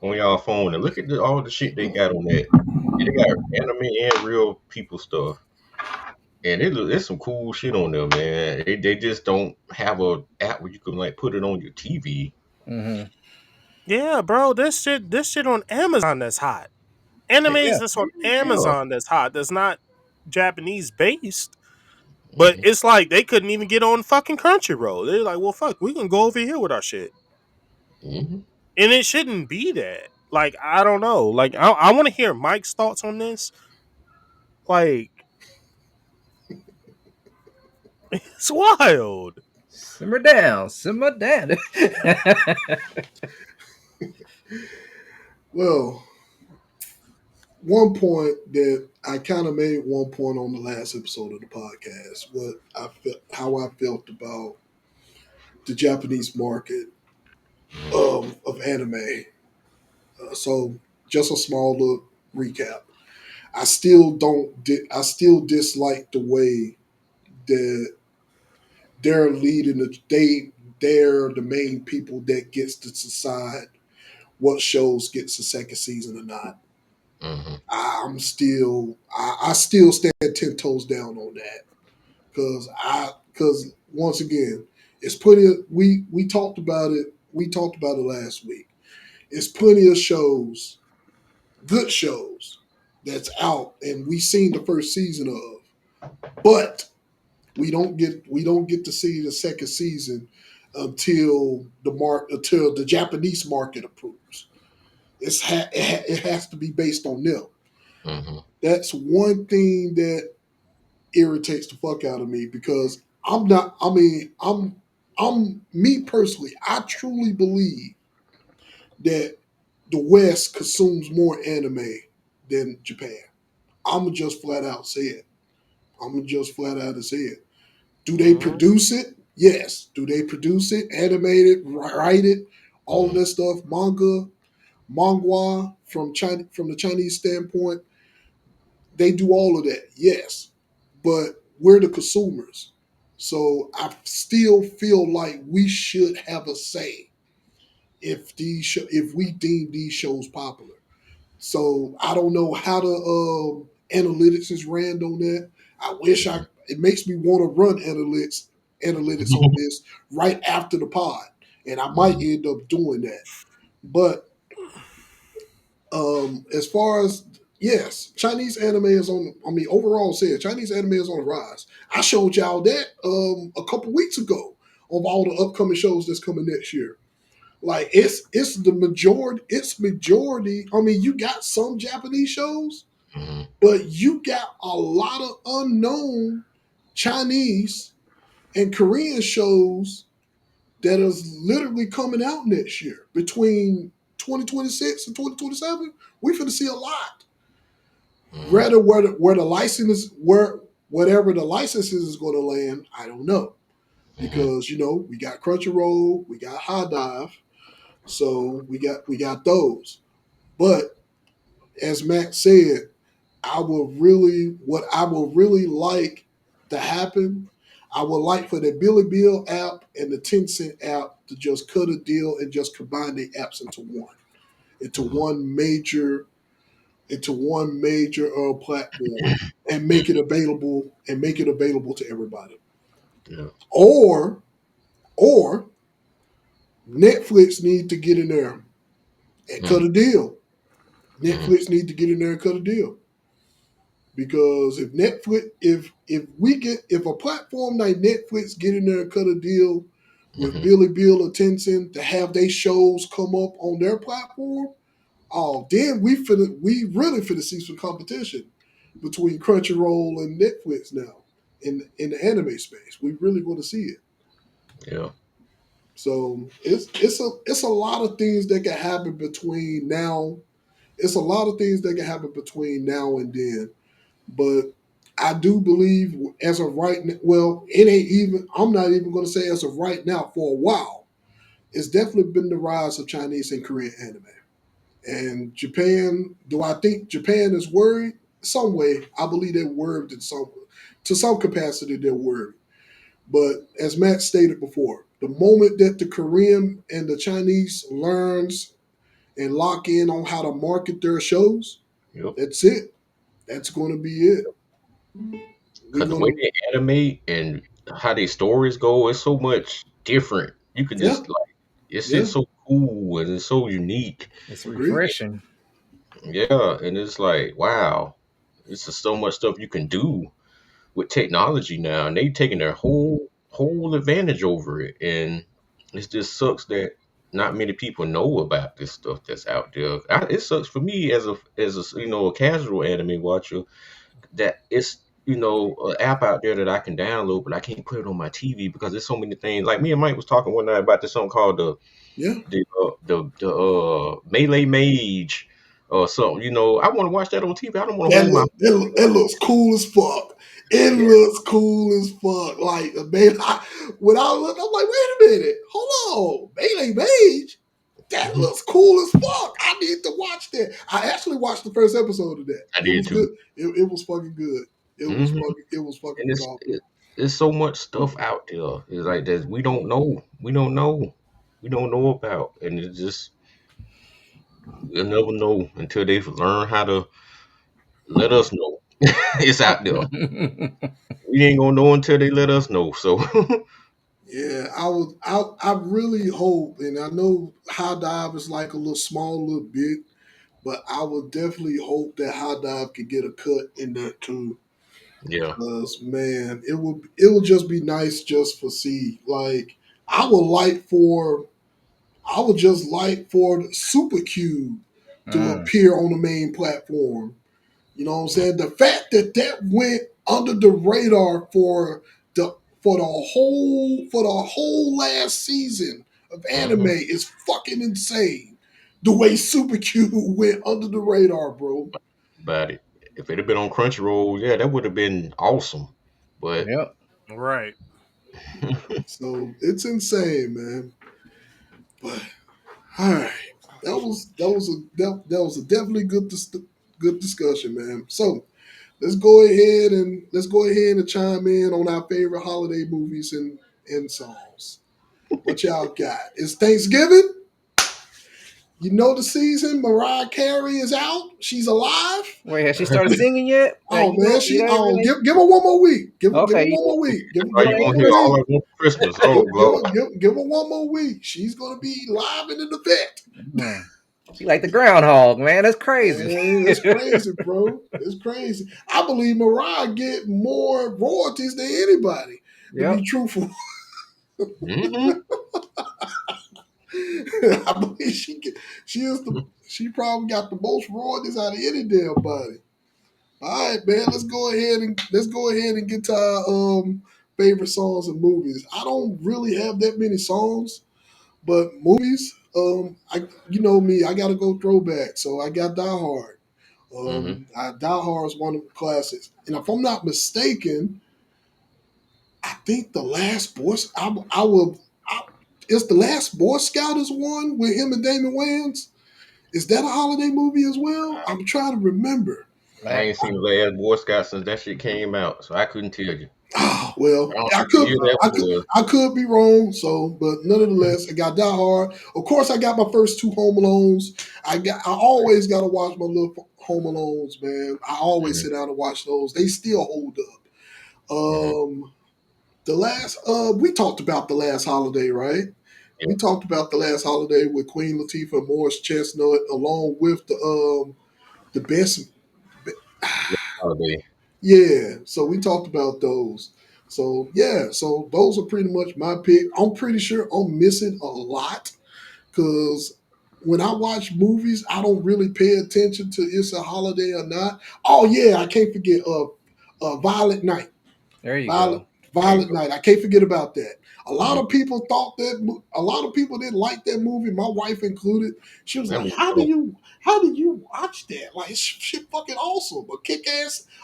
on y'all phone and look at all the shit they got on that. And they got anime and real people stuff. And there's some cool shit on there, man. They just don't have a app where you can like put it on your TV. Mm-hmm. Yeah, bro, this shit on Amazon that's hot. Animes Yeah. that's on Yeah. Amazon that's hot. That's not Japanese based. But Hmm. it's like they couldn't even get on fucking Crunchyroll. They're like, well, fuck, we can go over here with our shit, Hmm. and it shouldn't be that. Like, I don't know. Like, I want to hear Mike's thoughts on this. Like, it's wild. Simmer down. Simmer down. Well, one point that I kind of made one point on the last episode of the podcast, what I felt, how I felt about the Japanese market of anime. So, just a small little recap. I still don't. I still dislike the way that they're leading. They're the main people that gets to decide what shows gets a second season or not. Hmm. I still stand 10 toes down on that because once again, it's plenty of we talked about it. We talked about it last week. It's plenty of shows, good shows that's out, and we seen the first season of, but we don't get to see the second season until the Japanese market approves. It has to be based on them. Hmm. That's one thing that irritates the fuck out of me because I'm not. I mean, I'm me personally. I truly believe that the West consumes more anime than Japan. I'm just flat out say it. I'm just flat out to say it. Do they Mhm. produce it? Yes. Do they produce it? Animate it, write it, all of Mhm. that stuff. Manga from China, from the Chinese standpoint, they do all of that. Yes, but we're the consumers, so I still feel like we should have a say if we deem these shows popular. So I don't know how the analytics is ran on that. I wish I. It makes me want to run analytics on this right after the pod, and I might Mhm. end up doing that. But as far as yes, Chinese anime is on. I mean, overall, said Chinese anime is on the rise. I showed y'all that a couple weeks ago of all the upcoming shows that's coming next year. Like it's the majority. It's majority. I mean, you got some Japanese shows, Mhm. but you got a lot of unknown Chinese and Korean shows that is literally coming out next year. Between 2026 and 2027, we finna see a lot. Mhm. Rather where the license where whatever the licenses is going to land, I don't know Mhm. because we got Crunchyroll, we got High Dive, so we got those. But as Max said, what I will really like to happen. I would like for the Billy Bill app and the Tencent app to just cut a deal and just combine the apps into Mhm. one major platform and make it available to everybody. Yeah. Or or Netflix need to get in there and cut Mhm. a deal. Mhm. Netflix need to get in there and cut a deal. Because if Netflix, if a platform like Netflix get in there and cut a deal with Mhm. Billy Bill or Tencent to have their shows come up on their platform, oh, then we really finna see some competition between Crunchyroll and Netflix now in the anime space. We really want to see it. Yeah. So it's a lot of things that can happen between now. It's a lot of things that can happen between now and then. But I do believe as of right now, well, it ain't even, I'm not even going to say as of right now, for a while, it's definitely been the rise of Chinese and Korean anime. And Japan, do I think Japan is worried? Some way, I believe they're worried to some capacity, they're worried. But as Matt stated before, the moment that the Korean and the Chinese learns and lock in on how to market their shows, Yep. that's it. That's going to be it. We're Cause the way going to, they animate and how their stories go, it's so much different. You could yeah, just like it's yeah. just so cool and it's so unique. It's Agreed. refreshing. Yeah, and it's like wow, it's just so much stuff you can do with technology now, and they taking their whole advantage over it, and it just sucks that not many people know about this stuff that's out there. It sucks for me as a a casual anime watcher that it's an app out there that I can download, but I can't put it on my TV because there's so many things. Like me and Mike was talking one night about this something called Yeah. the Melee Mage or something. I want to watch that on TV. I don't want to That hold my look that looks cool as fuck. It yeah. looks cool as fuck. Like baby, when I look, I'm like, wait a minute, hold on, Melee Mage. That looks cool as fuck. I need to watch that. I actually watched the first episode of that. I It did was too. good. It was fucking good. Hmm. It was fucking And phenomenal. there's so much stuff out there. It's like that we don't know. We don't know about, and it's just we'll never know until they learn how to let us know. It's out there. We ain't gonna know until they let us know. So Yeah, I really hope, and I know High Dive is like a little small little bit, but I would definitely hope that High Dive could get a cut in that too. yeah. Cause man, it will just be nice just for see. Like I would like for I would just like for the Super Cube to Mm. appear on the main platform. You know what I'm saying? The fact that went under the radar for the whole last season of anime Mhm. is fucking insane. The way Super Q went under the radar, bro. But if it had been on Crunchyroll, yeah, that would have been awesome. But Yep. Right. So it's insane, man. But all right, that was a definitely good discussion, man. So let's go ahead and chime in on our favorite holiday movies and songs. What y'all got? It's Thanksgiving. You know the season. Mariah Carey is out. She's alive. Wait, has she started singing yet? Oh You man, don't. You she. don't Oh, really. give her one more week. Give her Okay. one more week. Give oh, her you one want to more hear all week. I want for Christmas? Give, Oh, give, Lord. give her one more week. She's gonna be live and in the vet. Hmm. She like the groundhog, man. That's crazy. Man, it's crazy, bro. It's crazy. I believe Mariah get more royalties than anybody. To be Yep. truthful, Hmm. I believe she probably got the most royalties out of any damn body. All right, man. Let's go ahead and get to our favorite songs and movies. I don't really have that many songs, but movies. You know me. I got to go throwback. So I got Die Hard. Hmm. Die Hard is one of the classics, and if I'm not mistaken, I think the last Boy. I will. I, is the last Boy Scout is one with him and Damon Wayans? Is that a holiday movie as well? I'm trying to remember. I ain't seen the last Boy Scout since that shit came out, so I couldn't tell you. Ah, well, I don't I know what could, year that I could, was. I could be wrong. So, but nonetheless, I got Die Hard. Of course, I got my first two Home Alones. I always got to watch my little Home Alones, man. I always Hmm. sit down and watch those. They still hold up. Hmm. The last, we talked about the last holiday, right? Yeah, We talked about the last holiday with Queen Latifah and Morris Chestnut, along with the best. holiday. Yeah, so we talked about those. So yeah, so those are pretty much my pick. I'm pretty sure I'm missing a lot because when I watch movies, I don't really pay attention to it's a holiday or not. Oh yeah, I can't forget Violet Night. There you Violet go. There you Violet go. Night. I can't forget about that. A lot Mhm. of people a lot of people didn't like that movie, my wife included. She was That like, was "How do dope. you watch that? Like it's shit fucking awesome.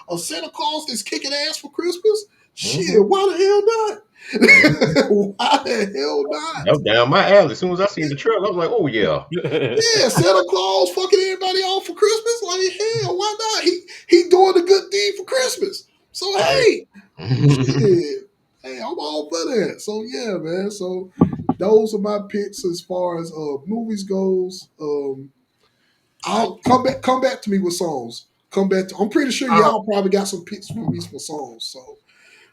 A Santa Claus that's kicking ass for Christmas? Hmm. Shit, why the hell Hmm. not? Why the hell That not? was down my alley. As soon as I seen the trailer, I was like, "Oh yeah." Yeah, Santa Claus fucking everybody off for Christmas? Like hell, why not? He doing a good deed for Christmas. So Right. hey, shit. Hey, I'm all for that. So yeah, man. So those are my picks as far as movies goes. I'll come back to me with songs. I'm pretty sure Uh, y'all probably got some picks for me for songs. So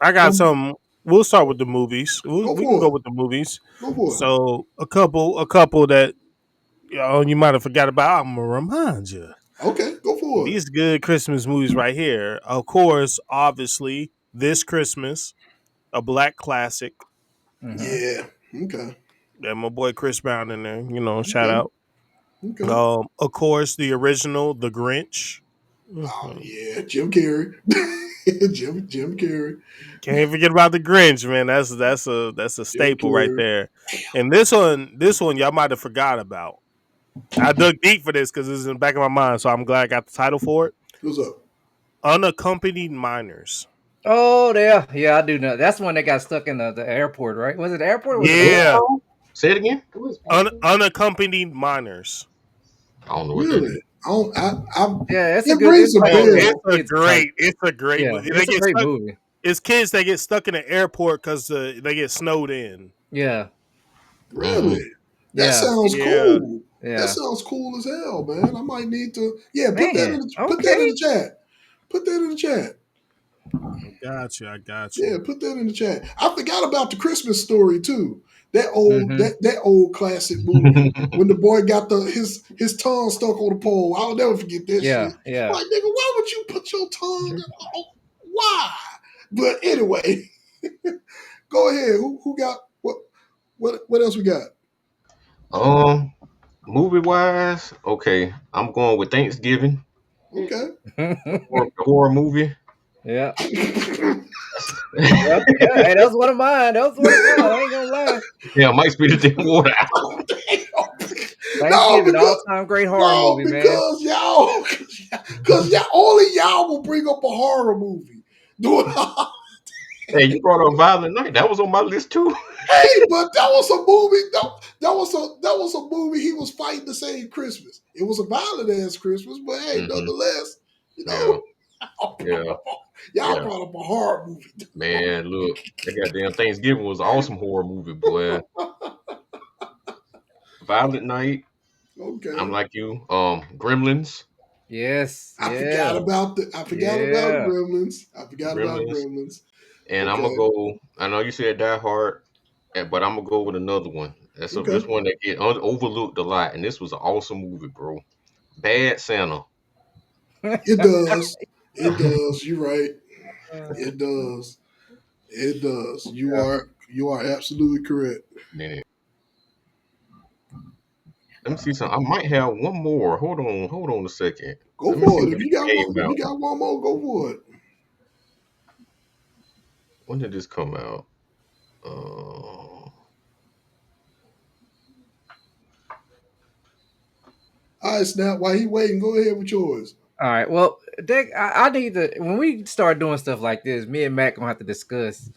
I got come some. We'll start with the movies. go We can go for it. with the movies. Go for it. So a couple that you might have forgot about. I'm gonna remind you. Okay, go for it. These good Christmas movies right here. Of course, obviously, This Christmas, a black classic. Hmm. Yeah. Okay. Yeah, my boy Chris Brown in there. Shout Okay. out. Okay. Of course, the original, The Grinch. Oh Mhm. yeah, Jim Carrey. Jim Carrey. Can't forget about the Grinch, man. That's a Jim staple right Carrey. there. And this one, y'all might have forgot about. I dug deep for this because it's in the back of my mind, so I'm glad I got the title for it. What's up? Unaccompanied minors. Oh, yeah, I do know. That's the one that got stuck in the airport, right? Was it the airport or was it a Who is bus? Yeah, song? Say it again. unaccompanied minors. I don't know what that is. Really? Yeah, it's a It good. rings It's a like a Oh, little bell. kids type. it's a great Yeah, movie. They it's a get great stuck. movie. It's kids that get stuck in the airport because they get snowed in. Yeah, Really? Hmm. That yeah, sounds Yeah, cool. That yeah. sounds cool as hell, man. I might need to. Yeah, Man, put that in okay. the chat. Put that in the chat. I got you. I got you. Yeah, put that in the chat. I forgot about the Christmas story too. That old Hmm. that old classic movie when the boy got his tongue stuck on the pole. I'll never forget that shit. Yeah, yeah. Like nigga, why would you put your tongue? Why? But anyway, go ahead. Who got what else we got? um, movie wise, okay, I'm going with Thanksgiving, Okay. horror movie. Yeah. Yep. Yeah. Hey, that was one of mine. That was one of mine. I ain't gonna lie. Yeah, Mike spit the damn water out. No, Thanksgiving, all because time great horror no, movie, man. because y'all, because y'all only y'all will bring up a horror movie. Doing Hey, you brought up Violent Night. That was on my list too. hey, but that was a movie. That was a movie. He was fighting to save Christmas. It was a violent ass Christmas, but hey, Hmm. nonetheless, Yeah, yeah, y'all yeah. brought up a horror movie. Man, look, that goddamn Thanksgiving was an awesome horror movie, boy. Violent Night. I'm Okay, like you. Gremlins. Yes. I forgot Yeah. about the. I forgot about Yeah. Gremlins. I forgot about Gremlins. Gremlins. And I'm gonna Okay, go. I know you said Die Hard, but I'm gonna go with another one. This okay. one that get overlooked a lot, and this was an awesome movie, bro. Bad Santa. It does. It does. You're right. It does. It does. You Yeah. are absolutely correct. Man, let me see something. I might have one more. Hold on a second. Go Let me see for it. when If you it got one, came if out. you got one more, go for it. When did this come out? Uh, All right, Snap. While he waiting, go ahead with yours. All right. Well, Dick, I need to when we start doing stuff like this, me and Matt gonna have to discuss.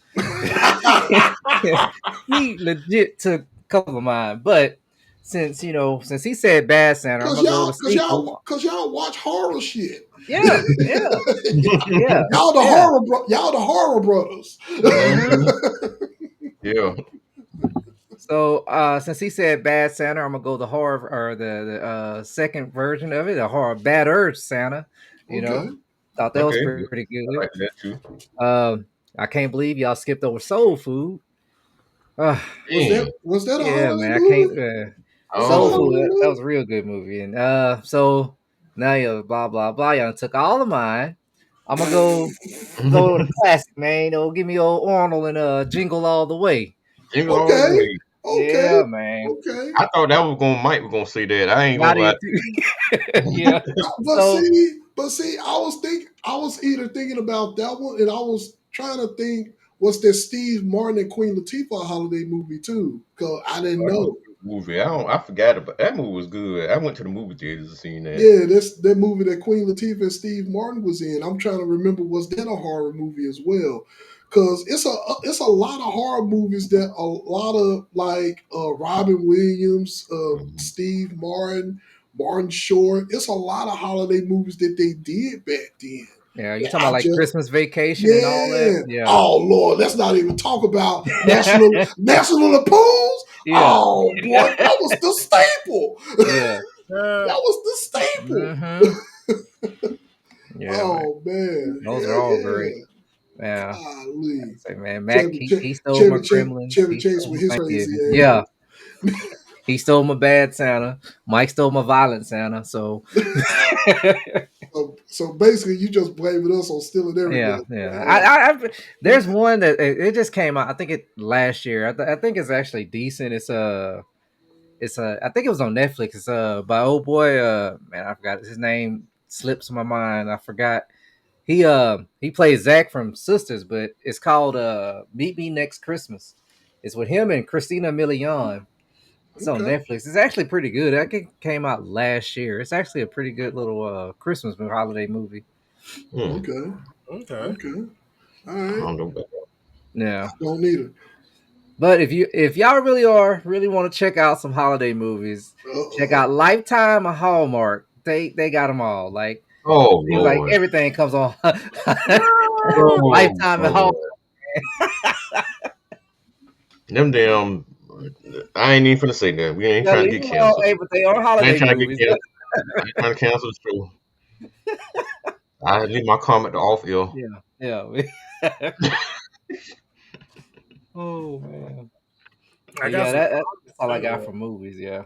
He legit took a couple of mine, but since he said Bad Santa, I'm Cause gonna go the y'all, cause sequel. y'all, cause y'all watch horror shit. Yeah, yeah, yeah, yeah. Y'all the horror brothers. Hmm. yeah. So since he said Bad Santa, I'm gonna go the horror or the second version of it, the horror Bad Urge Santa. You Okay. know, thought that was Okay. pretty I good. like that too. I can't believe y'all skipped over Soul Food. Uh, Dang. Was that a yeah, holiday man, I can't. movie? Was that a Soul Oh, Food, holiday that movie? was a real good movie. And so now you blah blah blah. Y'all took all of mine. I'm gonna go with a classic, man. Give me old Arnold and Jingle All the Way. jingle all the Okay. way. Okay. Yeah, man. Okay. I thought that was gonna Mike was gonna say that. I ain't I gonna lie. did too. Yeah. But So see, I was either thinking about that one, and I was trying to think, was there Steve Martin and Queen Latifah holiday movie too? Cause I didn't Oh, that was know. a good movie. I forgot about that movie was good. I went to the movie theaters and seen that. Yeah, that movie that Queen Latifah and Steve Martin was in. I'm trying to remember, was that a horror movie as well? Cause it's a lot of horror movies that a lot of like Robin Williams, Mhm. Steve Martin, Martin Short. It's a lot of holiday movies that they did back then. yeah, you That talking about I like just Christmas Vacation and all that? yeah. Yeah. Oh Lord, let's not even talk about National Lampoons. Yeah. Oh boy, that was the staple. Yeah. That was the staple. Hmm. Yeah, man. Oh man, Those are hell all great. yeah! Yeah. Golly, Say, man, Mac, he stole my Chevy, Gremlins. Chevy He Chase stole with my his crazy Thanksgiving. ass. Yeah. He stole my Bad Santa. Mike stole my Violent Santa. So So basically, you just blaming us on stealing yeah, everything. yeah. All right. There's one that it just came out. I think it last year. I think it's actually decent. It's I think it was on Netflix. It's by old boy. Man, I forgot his name. Slips my mind. I forgot. He plays Zach from Sisters, but it's called Meet Me Next Christmas. It's with him and Christina Milian. It's on Okay. Netflix. It's actually pretty good. I think it came out last year. It's actually a pretty good little Christmas holiday movie. Hmm. Okay. Okay. Okay. All I right. don't know about that. Yeah. Don't need it. But if y'all really want to check out some holiday movies, Uh check oh. out Lifetime or Hallmark. They got them all. Like Oh seems like Lord. everything comes on Oh Lifetime and Hallmark. Lord. Them damn. I ain't even finna say that. We ain't Yeah, trying to leave get them all. canceled. Hey, but they are I ain't holiday trying to get movies. canceled. I ain't trying to cancel the show. I leave my comment off ill. Yeah, yeah. Oh man. I But got yeah, some that's all I got uh, for movies. Yeah.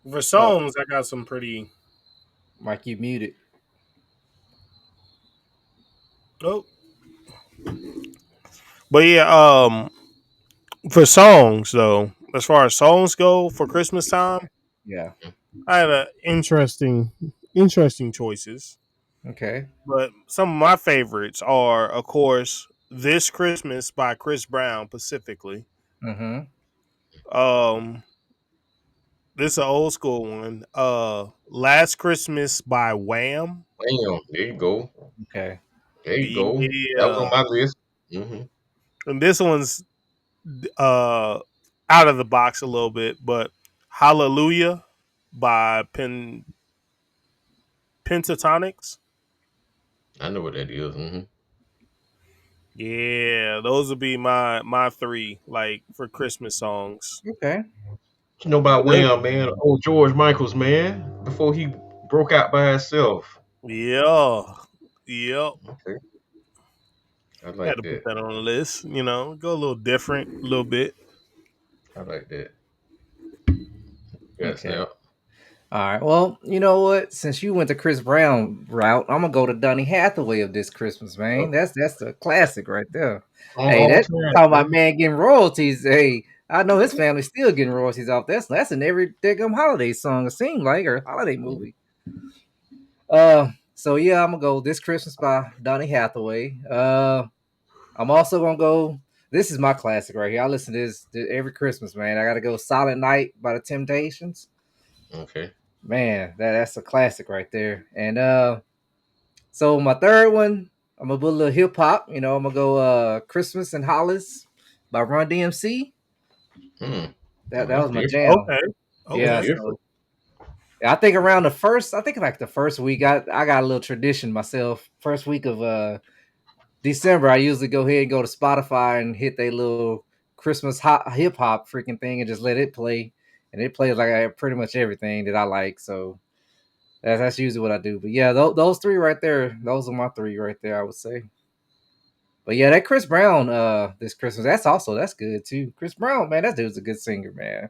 for Uh, songs. I got some pretty. Mike, you muted. Oh, but yeah. For songs though, as far as songs go for Christmas time, Yeah. I had a interesting choices. Okay. But some of my favorites are, of course, "This Christmas" by Chris Brown, specifically. Mm-hmm. Um, this is an old school one. "Last Christmas" by Wham. Bam, there you go. Okay. There you go. That was on Yeah, my list. Hmm. and this one's out of the box a little bit, but "Hallelujah" by Pentatonics. I know what that is. Mm-hmm. Yeah, those would be my three, like, for Christmas songs. Okay. You know about But there, Wham, man? Old George Michaels, man. Before he broke out by himself. yeah, yep. Okay, I Had like to put that. that on the list. Go a little different, a little bit. I like that. Yes, Okay. now. All right. Well, you know what? Since you went the Chris Brown route, I'm gonna go to Donny Hathaway of this Christmas, man. That's the classic right there. Hey, All that time, talking about man. man getting royalties. Hey, I know his family's still getting royalties off. That's in every damn holiday song. It seems like or holiday movie. So yeah, I'm gonna go this Christmas by Donny Hathaway. I'm also gonna go. This is my classic right here. I listen to this every Christmas, man. I gotta go Silent Night by the Temptations. Okay. Man, that's a classic right there. And so my third one, I'm gonna put a little hip hop. I'm gonna go Christmas and Hollis by Run DMC. Hmm. That Oh, that's was my different. jam. Okay, That's Yeah, okay. different. so I think around I think like the first week, I got a little tradition myself. First week of December, I usually go ahead and go to Spotify and hit their little Christmas hip hop freaking thing and just let it play. And it plays like pretty much everything that I like. So that's usually what I do. But yeah, those three right there, those are my three right there, I would say. But yeah, that Chris Brown this Christmas, that's good too. Chris Brown, man, that dude's a good singer, man.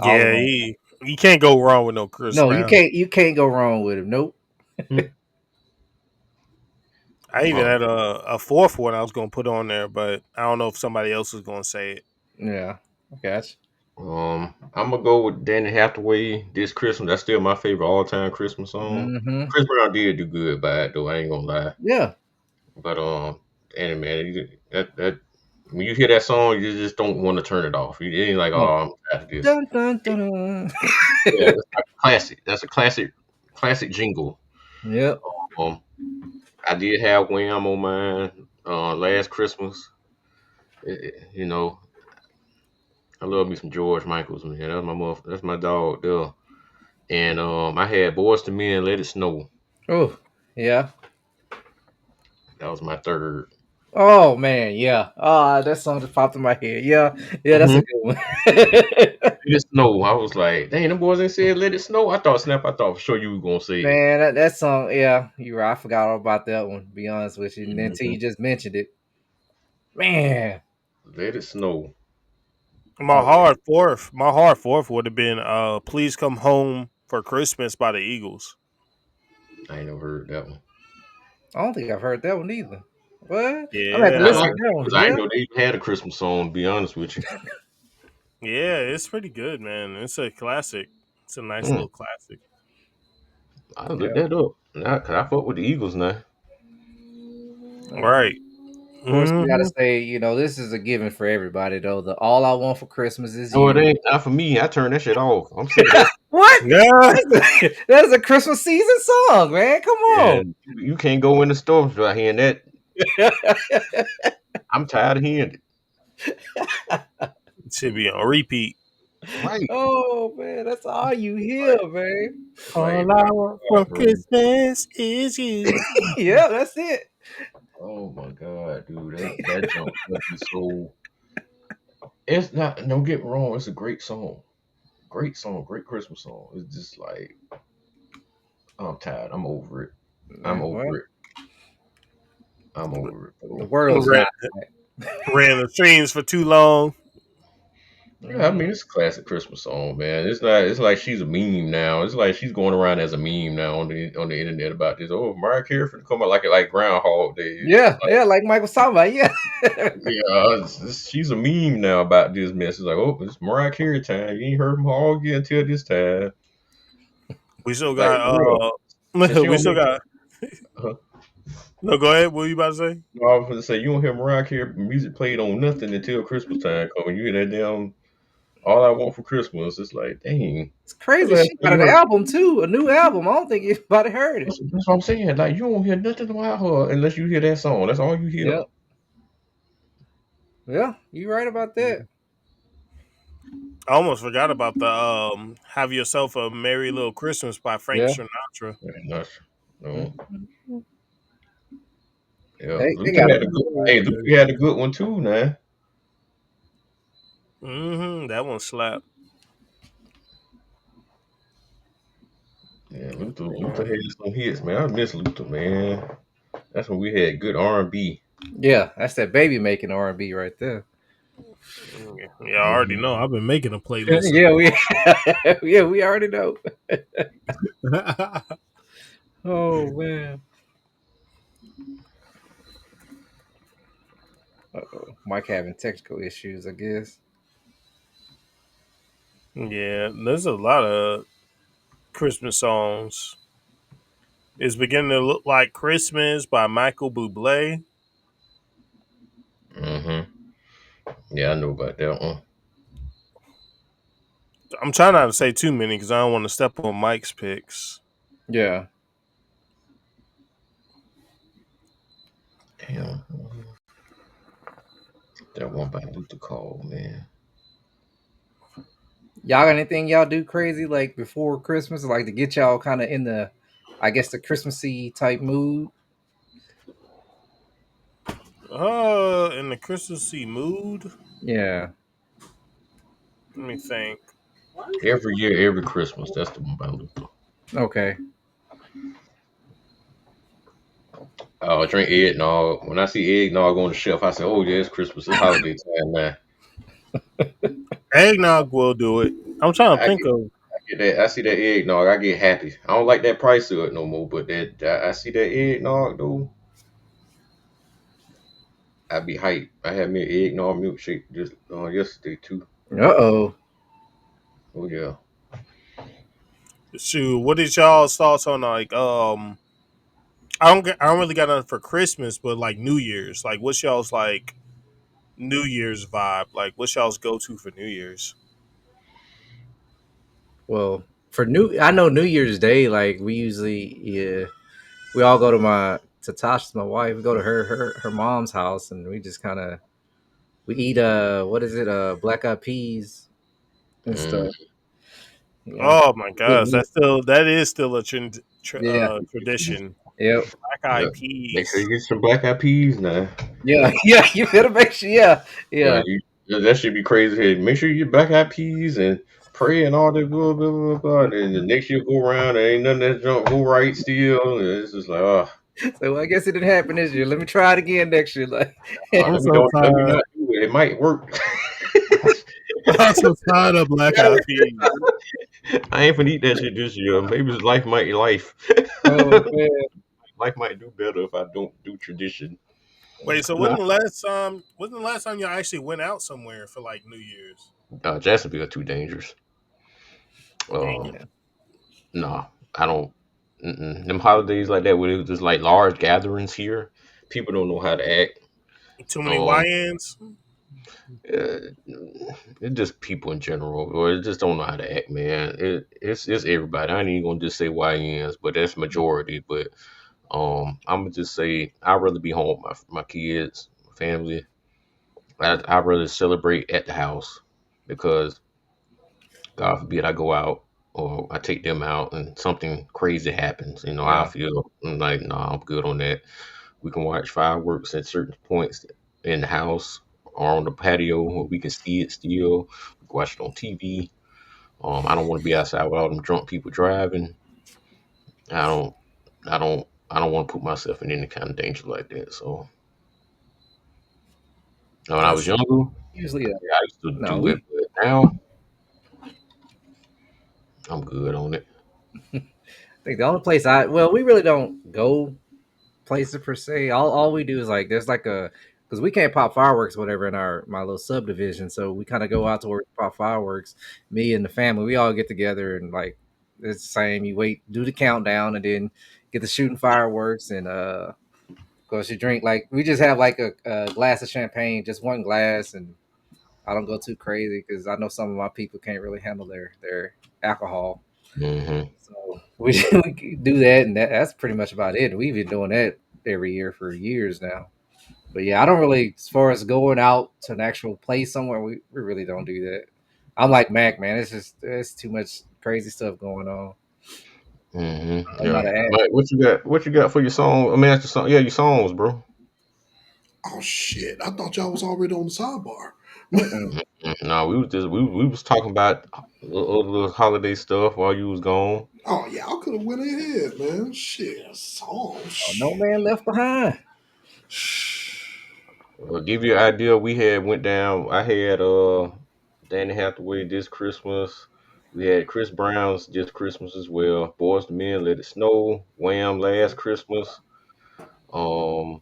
All Yeah, around. you can't go wrong with no Chris No, you Brown. can't you can't go wrong with him. Nope. Hmm. I even Um, had a fourth one I was gonna put on there, but I don't know if somebody else is gonna say it. Yeah. I gotcha. I'm gonna go with Danny Hathaway this Christmas. That's still my favorite all time Christmas song. Mm-hmm. Chris Brown did do good by it though. I ain't gonna lie. Yeah. But Danny man, that when you hear that song, you just don't want to turn it off. You ain't like, No. oh, I'm tired of this. Dun, dun, dun, dun. Yeah, it's like a classic. That's a classic jingle. Yep. Um, I did have Wham on mine last Christmas. You know, I love me some George Michaels, man. That's my dog there. And I had Boys to Men, Let It Snow. Oh, yeah. That was my third. Oh man, yeah. That song just popped in my head. Yeah, yeah, that's Mm-hmm. a good one. Let It Snow. I was like, dang, them boys ain't said Let It Snow. I thought for sure you were gonna say it. Man, that song, yeah, you're right. I forgot all about that one, to be honest with you. And until Mhm. you just mentioned it. Man. Let It Snow. Oh yeah. My hard fourth would have been "Please Come Home for Christmas" by the Eagles. I ain't never heard that one. I don't think I've heard that one either. What? I'm gonna have to I Yeah, listen like to that one. because I Yeah. didn't know they even had a Christmas song. To be honest with you. yeah, it's pretty good, man. It's a classic. It's a nice Mm, little classic. I looked Yeah. that up. Nah, cause I fuck with the Eagles now. Yeah. Right. Of course, we gotta Hmm. say, this is a given for everybody though. The all I want for Christmas is No, it you. ain't not for me. I turned that shit off. I'm sick of that. What? Yeah. That is a Christmas season song, man. Come on. And you can't go in the store without hearing that. I'm tired of hearing it. It should be on repeat. Right. Oh man, that's all you hear, man. Like, All my I want for God, bro. Christmas is you. Yeah, that's it. Oh my God, dude, that jump must be so. It's not. Don't get me wrong. It's a great song, great Christmas song. It's just like I'm tired. I'm over it. I'm Man, well, over it. I'm over it, the bro. world's Ran, not. ran the streams for too long. Yeah, I Mhm. mean it's a classic Christmas song, man. It's not. It's like she's a meme now. It's like she's going around as a meme now on the internet about this. Oh, Mariah Carey finna come out like Groundhog Day. It's just Yeah, yeah, like Mike was talking about. Yeah. yeah, she's a meme now about this mess. It's like, oh, it's Mariah Carey time. You ain't heard from her all again until this time. We still Like got for real. And she we don't still make got huh? No, go ahead. What were you about to say? No, I was going to say you don't hear Mariah Carey music played on nothing until Christmas time coming. You hear that damn "All I Want for Christmas." It's like, dang. It's When's crazy. the last She time got you an heard? album too, a new album. I don't think anybody heard it. That's what I'm saying. Like you don't hear nothing about her unless you hear that song. That's all you hear. Yep. Yeah, you right about that. I almost forgot about the "Have Yourself a Merry Little Christmas" by Frank Yeah. Sinatra. Yeah, not, no. Mhm. Yeah, They Luther got a had a good. Hey, Luther had a good one too. Now, That one slapped. yeah, Luther Yeah. had some hits, man. I miss Luther, man. That's when we had good R&B. Yeah, that's that baby making R&B right there. Yeah, I already know. I've been making a playlist. Yeah, we yeah, we already know. Oh man. Uh-oh. Mike having technical issues, I guess. Yeah, there's a lot of Christmas songs. It's beginning to look like Christmas by Michael Bublé. Hmm. Yeah, I know about that one. I'm trying not to say too many because I don't want to step on Mike's picks. Yeah. Damn, that one by Luther called, man. Y'all got anything y'all do crazy like before Christmas, like to get y'all kind of in the, I guess, the Christmassy type mood? In the Christmassy mood, Yeah. let me think. Every year, every Christmas, that's the one by Luther. Okay. Oh, drink eggnog. When I see eggnog on the shelf, I say, "Oh yeah, it's Christmas. It's holiday time now." Eggnog will do it. I'm trying to I think get, of. I get that. I see that eggnog, I get happy. I don't like that price of it no more, but I see that eggnog though, I be hyped. I had me an eggnog milkshake just yesterday too. Uh-oh. Oh yeah. Shoot, what is y'all's thoughts on like I don't really got nothing for Christmas, but like New Year's. Like what's y'all's like New Year's vibe? Like what's y'all's go to for New Year's? Well, for I know New Year's Day, like we usually, yeah, we all go to Tasha's my wife. We go to her mom's house, and we just kind of we eat what is it, black eyed peas and Mm, stuff. You know, Oh my good gosh, meat. that is still a Yeah. tradition. Yep. Black yeah. eyed Make sure peas. you get some black eyed peas now. Yeah. Yeah. You better make sure. Yeah. Yeah, Yeah. that should be crazy. Hey, make sure you get black eyed peas and pray and all that blah blah blah blah. And the next year go around, there ain't nothing that jump go right still. And it's just like, oh, So I guess it didn't happen this year. Let me try it again next year. Like, I'm so let me tired. not do it. It might work. I'm so tired of black eyed peas. I ain't finna eat that shit this year. Maybe life might life. oh man. Life might do better if I don't do tradition. Wait, so Nah, wasn't the last time y'all actually went out somewhere for like New Year's? Jacksonville too dangerous. Dang Um, it. nah, I don't. Them holidays like that, where it was just like large gatherings here, people don't know how to act. Too many Um, YNs? uh, it's just people in general, or it just don't know how to act, man. It's everybody. I ain't even gonna just say YNs, but that's majority. But I'm gonna just say I'd rather be home with my kids, my family. I'd rather celebrate at the house because God forbid I go out or I take them out and something crazy happens. I Yeah. feel like, nah, I'm good on that. We can watch fireworks at certain points in the house or on the patio where we can see it still. We can watch it on TV. I don't want to be outside with all them drunk people driving. I don't, I don't want to put myself in any kind of danger like that. So when I was That's younger, Usually, yeah, I used to no. do it, We but now I'm good on it. think the only place I well, we really don't go places per se. All we do is like there's like a because we can't pop fireworks or whatever in our my little subdivision, so we kind of go out to where we pop fireworks. Me and the family, we all get together and like it's the same. You wait, do the countdown, and then get the shooting fireworks and Because you drink like we just have like a glass of champagne, just one glass, and I don't go too crazy because I know some of my people can't really handle their alcohol. Mm-hmm. So we, we do that, and that's pretty much about it. We've been doing that every year for years now. But yeah, I don't really, as far as going out to an actual place somewhere, we really don't do that. I'm like Mac, man. It's just there's too much crazy stuff going on. I Mm-hmm. don't know how Yeah. to act. But what you got? What you got for your song? I mean, that's your song. Yeah, your songs, bro. Oh shit! I thought y'all was already on the sidebar. Mm-mm. No, we was just we was talking about little holiday stuff while you was gone. Oh yeah, I could have went ahead, man. Shit, song. Oh, no man left behind. Give you an idea, we had went down. I had Danny Hathaway this Christmas. We had Chris Brown's this Christmas as well. Boys to Men, Let It Snow. Wham last Christmas. Um,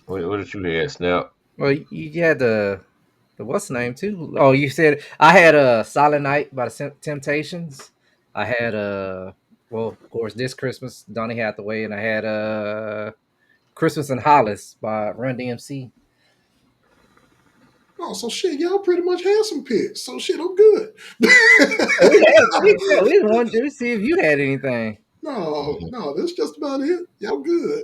what did you have? Snap. Well, you had the what's the name too? Oh, you said I had a Silent Night by the Temptations. I had well, of course, this Christmas Donny Hathaway, and I had Christmas in Hollis by Run DMC. Oh, so shit, y'all pretty much had some picks. So shit, I'm good. We didn't want to see if you had anything. No, Mhm, no, that's just about it. Y'all good.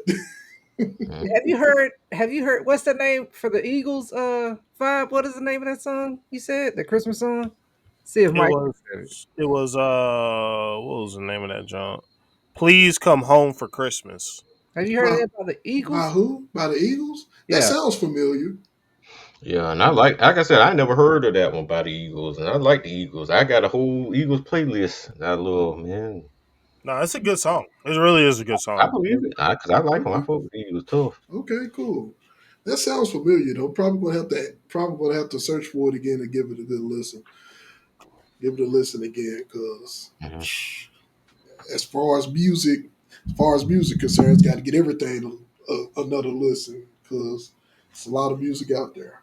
mhm. Have you heard? Have you heard? What's the name for the Eagles? Vibe. What is the name of that song? You said the Christmas song. See if It Mike was said it. it was what was the name of that junk? Please come home for Christmas. Have you heard by of that by the by Eagles? who? By the Eagles? That Yeah. sounds familiar. Yeah, and like I said, I never heard of that one by the Eagles, and I like the Eagles. I got a whole Eagles playlist that I love, man. No, it's a good song. It really is a good I song. believe it, cause I like them. I Okay, fuck with the Eagles tough. okay, cool. That sounds familiar though. Probably gonna have to search for it again and give it a good listen. Give it a listen again, cause Mhm. as far as music, concerns, got to get everything another listen, cause it's a lot of music out there.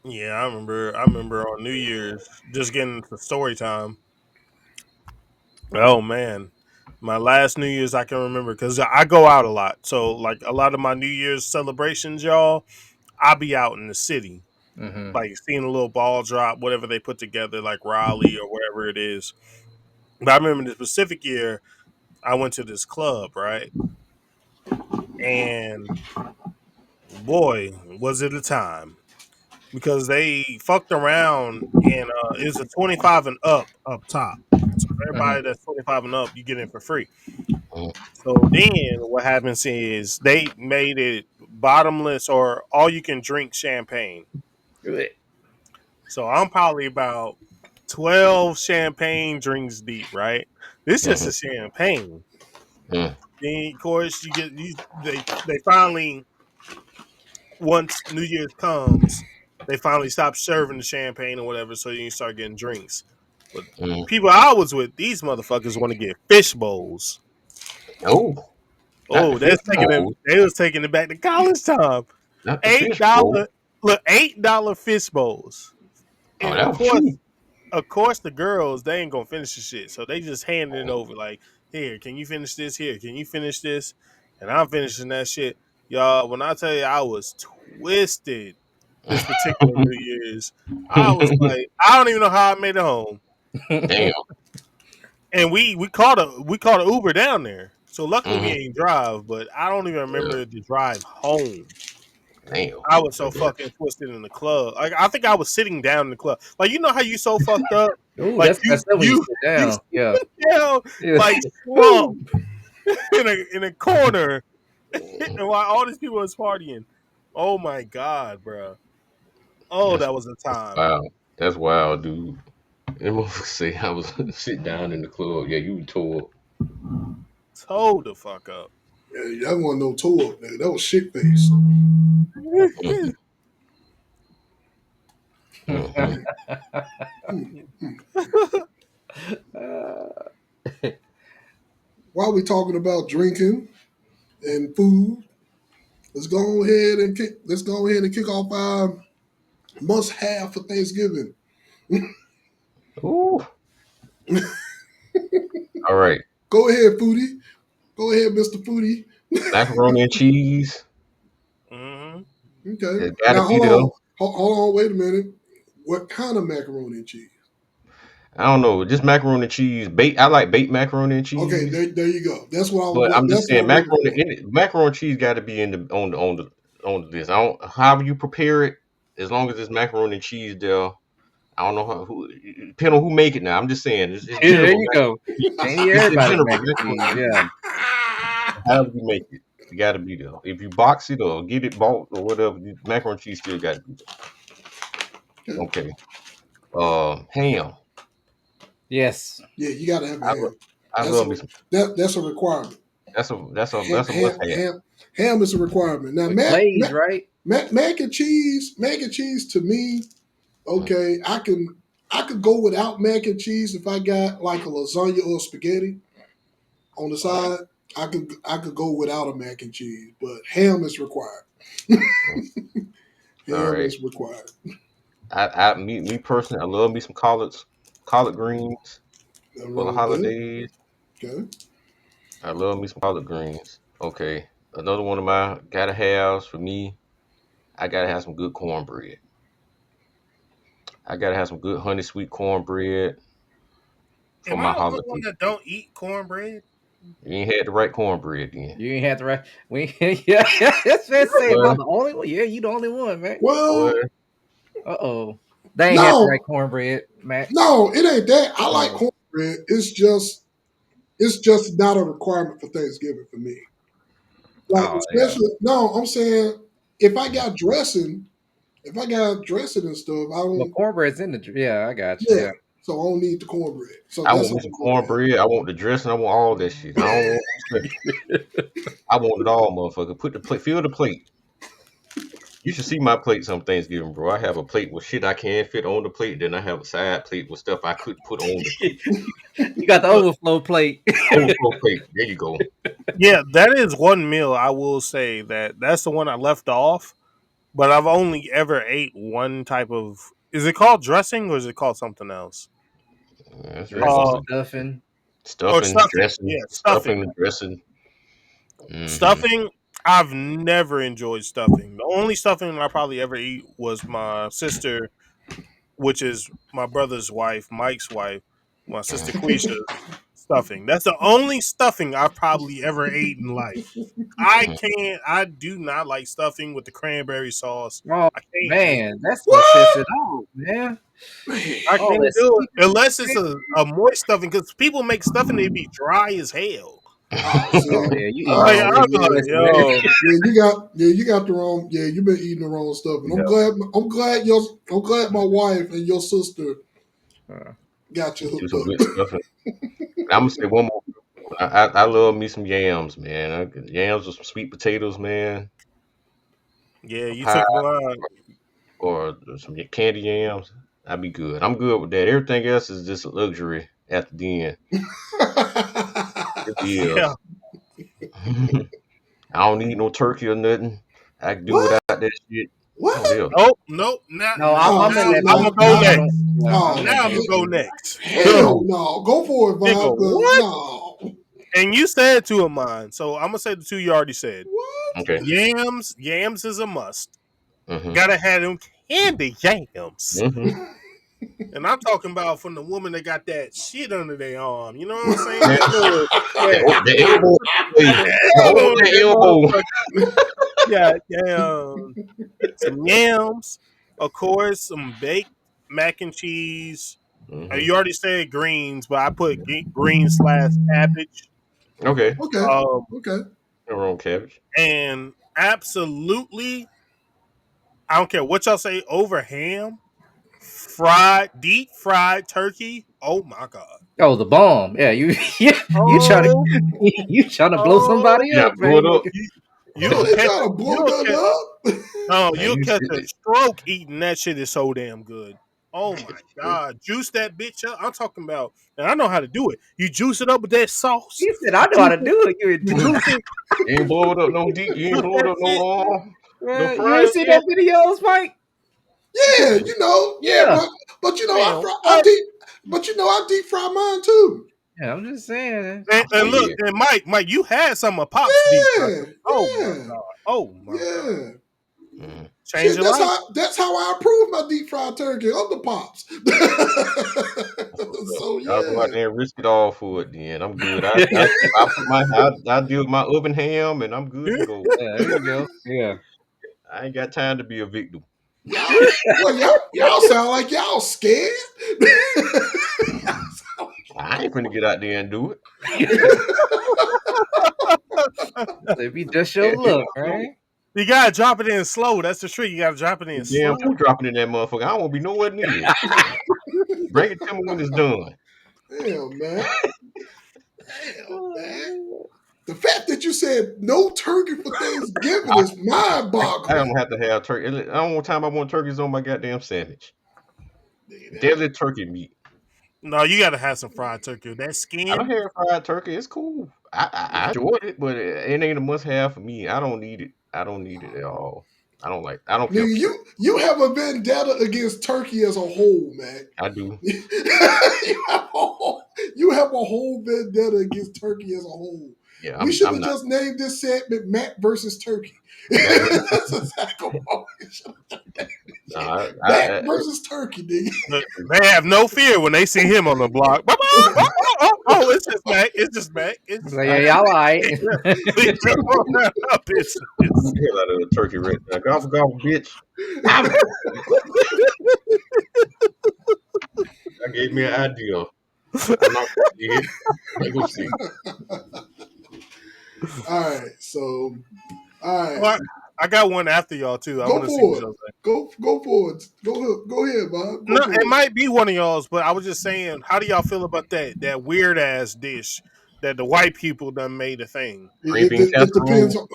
Yeah, I remember. I remember on New Year's just getting to story time. Oh man, my last New Year's I can remember because I go out a lot. So like a lot of my New Year's celebrations, y'all, I be out in the city, Mm-hmm. like seeing a little ball drop, whatever they put together, like Raleigh or wherever it is. But I remember the specific year I went to this club, right, and boy, was it a time because they fucked around and it's a 25 and up top. So Mm-hmm. everybody that's 25 and up, you get in for free. Mhm. So then what happens is they made it bottomless or all you can drink champagne. So I'm probably about 12 champagne drinks deep, right? This just Mhm. a champagne. Mhm. Then of course you get you they finally once New Year's comes, they finally stop serving the champagne or whatever, so you start getting drinks. But Mhm. people I was with, these motherfuckers want to get fish bowls. Oh, not the Oh, fish that's taking them. bowl, They was taking it back to college time. not the eight fish bowl. dollar, look, $8 fish bowls, Oh, and that was cheap. of course, the girls they ain't gonna finish the shit, so they just handing it over. Like, here, can you finish this? Here, can you finish this? And I'm finishing that shit, y'all. When I tell you, I was twisted this particular New Year's. I was like, I don't even know how I made it home. Damn. And we called a Uber down there. So luckily we Hmm. ain't drive, but I don't even Yeah. remember the drive home. Damn. I was so Yeah. fucking twisted in the club. Like I think I was sitting down in the club. Like you know how you so fucked up, Ooh, like that's messed up when you sit you down. Yeah. sit down Yeah. like slump in a corner, and while all these people was partying. Oh my god, bro! Oh, That's that was a that's time. wild. That's wild, dude. And motherfucker say I was sit down in the club. Yeah, you tore. Toe the fuck up. Yeah, that wasn't no toe up, nigga. That was shit face. Mm-hmm. Mm-hmm. While we talking about drinking and food, let's go ahead and kick off our must have for Thanksgiving. Ooh. All right. Go ahead, Foodie. Go ahead, Mr. Foodie. Macaroni and cheese. Hmm. Okay. It gotta Now be hold there. on. Hold on. Wait a minute. What kind of macaroni and cheese? I don't know, just macaroni and cheese. Bait. I like baked macaroni and Okay, cheese. there you go. That's what I was. But I'm just That's what saying, I'm looking for. macaroni and cheese got to be in the on the list. I don't however you prepare it, as long as it's macaroni and cheese there. I don't know depending on who make it now. I'm just saying, it's There general. you go. Can't eat Just in everybody's general, mac and macaroni cheese. and Yeah. cheese. However you make it, it got to be there. If you box it or get it bought or whatever, macaroni and cheese still got to be there. Okay. Okay. Ham. Yes. Yeah, you got to have a I lo- ham. I That's love a me some. that's a requirement. That's a must have. Ham is a requirement. Now, With glaze, right? mac and cheese to me, okay, I could go without mac and cheese if I got like a lasagna or spaghetti on the side. I could go without a mac and cheese, but ham is required. All Ham right. is required. Me personally, I love me some collard greens Nothing for the wrong with that. holidays. Okay. I love me some collard greens. Okay. Another one of my gotta haves for me, I gotta have some good cornbread. I gotta have some good honey sweet cornbread for Am my I the only one holiday. that don't eat cornbread? You ain't had the right cornbread then. You ain't have to write. We yeah. That's fair to say. Am I Boy, the only one? Yeah, you the only one, man. boy. Well, Uh-oh. They ain't have to write no, cornbread, Mac. no, it ain't that. I like Oh, cornbread. It's just not a requirement for Thanksgiving for me. Like oh yeah. especially no, I'm saying if I got dressing, if I got dressing and stuff, I Well, don't. cornbread's in the yeah. I got you. Yeah, Yeah. so I don't need the cornbread. So I that's want how me I'm some looking at cornbread. I want the dressing. I want all that shit. I don't want I want it all, motherfucker. Put the plate, fill the plate. You should see my plate some Thanksgiving, bro. I have a plate with shit I can't fit on the plate. Then I have a side plate with stuff I couldn't put on the plate. You got the Look, overflow plate. Overflow plate. There you go. yeah, that is one meal I will say that's the one I left off. But I've only ever ate one type of. Is it called dressing or is it called something else? That's just Dressing, Uh, stuffing. or stuffing, stuffing. dressing, Yeah, stuffing, stuffing. and dressing. Hmm. Stuffing. I've never enjoyed stuffing. The only stuffing I probably ever eat was my sister, which is my brother's wife, Mike's wife, my sister Quisha's stuffing. That's the only stuffing I've probably ever ate in life. I can't. I do not like stuffing with the cranberry sauce. Oh I can't do it. man, that's gonna piss what? it off, man. Man. I All can't that do sweet it unless it's a moist stuffing because people make stuffing that be dry as hell. Oh, see. Oh yeah, you eating the Like wrong I Oh was liquid yeah. like, twisting, man. yo, You got the wrong. Yeah, you've been eating the wrong stuff, and Yeah. I'm glad my wife and your sister Uh, got you Do hooked some up. good stuffing. I'm gonna say one more. I love me some yams, man. Yams with some sweet potatoes, man. yeah, A you pie took mine. or some candy yams. I'd be good. I'm good with that. Everything else is just a luxury at the end. It Yeah. is. I don't need no turkey or nothing. I can do What? without that shit. Oh What? hell. Nope. Nope. Now, no, now, Oh, I'm in now see, that I'm boat. gonna now, go I now, don't. next. Yeah, I'm in no, that Now I'm gonna boat go too. next. hell no. Go for it, Nigga, Vibe, because what? no. And you said two of mine, so I'm gonna say the two you already said. What? Okay. Yams is a must. Mm-hmm. Gotta have them candy yams. Mm-hmm. And I'm talking about from the woman that got that shit under their arm. You know what I'm saying? Yeah. That little, The elbow. The oh, old that elbow. motherfucker. Yeah, some yams, of course, some baked mac and cheese. Mm-hmm. You already said greens, but I put greens slash cabbage. Okay. Okay. Um, Okay. No wrong cabbage. and absolutely, I don't care what y'all say over ham, deep fried turkey. Oh my god. Oh, the bomb. Yeah, you you trying to Oh, you trying to blow oh, somebody Yeah, up, blow it man. up. you, They you'll catch trying it. to blow nothing up. No, Man, you'll you catch sit a there. stroke eating that shit is so damn good. Oh my god. Juice that bitch up. I'm talking about and I know how to do it. You juice it up with that sauce. He said, "I You know how juice to it, do it." you juice it, You ain't blow it up no deep. You ain't juice blow it that up shit. no You ain't frying see pan. that videos, Mike? Yeah, yeah, Yeah. but Man, I what? deep, I deep fry mine too. Yeah, I'm just saying. And look, Yeah. and Mike, you had some of Pop's deep fried Yeah, turkey. Oh my yeah, god. Oh my god. yeah. Mhm. Change Shit, your life. that's how I improve my deep fried turkey on the Pops. So I'll go out yeah, there and risk it all for it. Then I'm good. I put I deal with my oven ham, and I'm good to go. Yeah, there you go. Yeah. I ain't got time to be a victim. y'all sound like y'all scared. I ain't finna get out there and do If you just show it. look, right? You gotta drop it in slow. That's the trick. You gotta drop it in Damn slow. food dropping in that motherfucker. I won't be nowhere near it. Bring it to me when it's done. Damn, man. The fact that you said no turkey for Thanksgiving I, is I mind-boggling. don't have to have turkey. The only time I want turkeys on my goddamn sandwich. Nigga, Deadly turkey meat. No, you gotta have some fried turkey. That I don't skin. have fried turkey. It's cool. I enjoyed it, but it ain't a must have for me. I don't need it. I don't need it at all. I don't like. I don't care for turkey. you have a vendetta against turkey as a whole, man. I do. You have a whole vendetta against turkey as a whole. Yeah, We should I'm have not. just named this segment Matt versus Turkey. Matt versus That's exactly what we should have named no, it. Matt versus Turkey, They have no fear when they see him on the block. Oh, it's just Mac. It's just Mac. It's just Like, I yeah, Mac. y'all right. Leave him around our business. the hell out of a turkey right now. Gobble gobble, bitch. I gave me an idea. I'm not gonna see it. I go see. All right, so all right, Well, I got one after y'all too. I go want to see what for it. y'all say. Go forward. Go ahead, Bob. Go No, for it it. might be one of y'all's, but I was just saying, how do y'all feel about that weird ass dish that the white people done made a thing? Green bean It depends casserole. on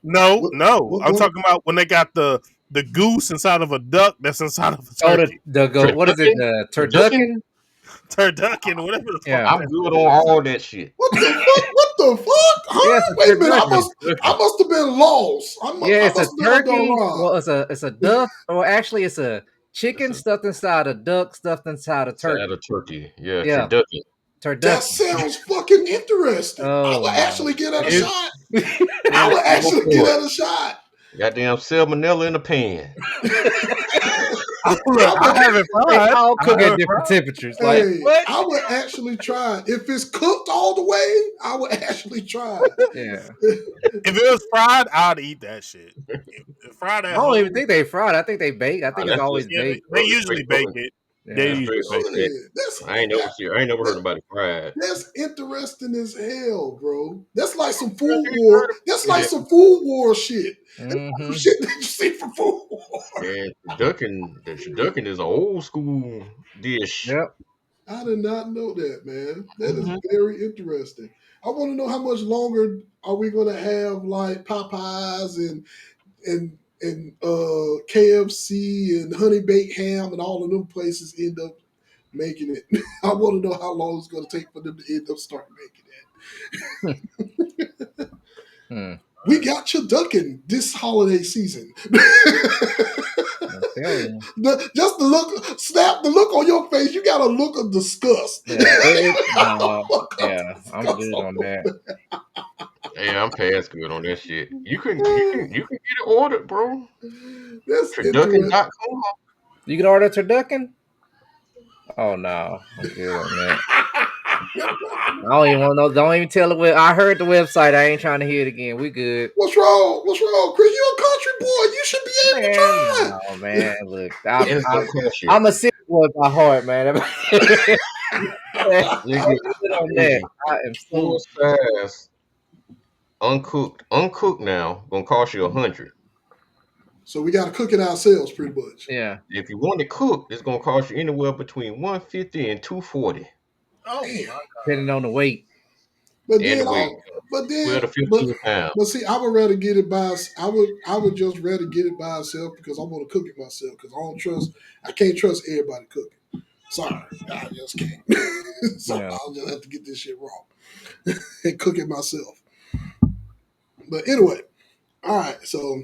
No, what no. what I'm what. talking about when they got the goose inside of a duck that's inside of a Oh, turkey. the go. What is it? Turducken? The Turducken? turducken? Turducken, whatever the fuck Yeah. I'm that good shit on is. all that shit. What the fuck? What the fuck? Yeah, Huh? it's a Wait a minute. turducken. I Turducken. must have been lost. Yeah, I it's a must have been under a turkey. rock. Well, it's a duck, or actually, it's a It's chicken a stuffed inside a duck stuffed inside a side turkey. of turkey. Yeah, Yeah, turducken. That turducken. sounds fucking interesting. I Oh would my actually give that a It, goodness. shot. I it, would I'm all actually give for it. that a shot. Goddamn salmonella in the pan. look, I I would. haven't They fried. all I cook at haven't different fried. temperatures. Like Hey, what? I would actually try it. If it's cooked all the way, I would actually try Yeah, it. If it was fried, I'd eat that shit. If fried I at don't even home, think they fried. I think they bake. I think it's That's just always yeah, baked. they straight usually bake oven. it. They Yeah. That's straight usually bake oven. it. That Shit, I ain't never heard nobody fried. that's interesting as hell, bro. That's like some food You war. heard That's of like that? some food war shit. That's like some Mm-hmm. shit that you see from food war. Man, turducken is an old school dish. Yep. I did not know that, man. That is Mhm. very interesting. I want to know how much longer are we going to have like Popeyes and KFC and Honey Baked Ham and all of them places end up making it. I want to know how long it's going to take for them to end up start making it. Hmm. We got you ducking this holiday season. I'm telling you. Just the look, snap the look on your face. You got a look of disgust. Yeah. No. Look of Yeah. I'm disgust good on on your that. face. Hey, I'm past good on that shit. You can get it ordered, bro. That's interesting. Turducken.com. You can order turducken. Oh no, I'm good on that. I don't even want to know. Don't even tell the web. I heard the website. I ain't trying to hear it again. We good. What's wrong? What's wrong, Chris? You a country boy. You should be able to Man, try no, man. Look, And it's gonna cost you. I'm a city boy by heart, man. Man, Nigga, I'm good on that. hey, I am full so size, uncooked now, gonna cost you 100. So we got to cook it ourselves, pretty much. yeah. If you want it cooked, it's gonna cost you anywhere between 150 and 240. Oh Damn. my Depending on the weight. But And the then, weight, but then, 12 to but 15 pounds. but see, I would rather get it by. I would just rather get it by itself because I want to cook it myself because I don't trust. I can't trust everybody cooking. Sorry, I just can't. So Yeah. I'll just have to get this shit raw and cook it myself. But anyway, all right. So, all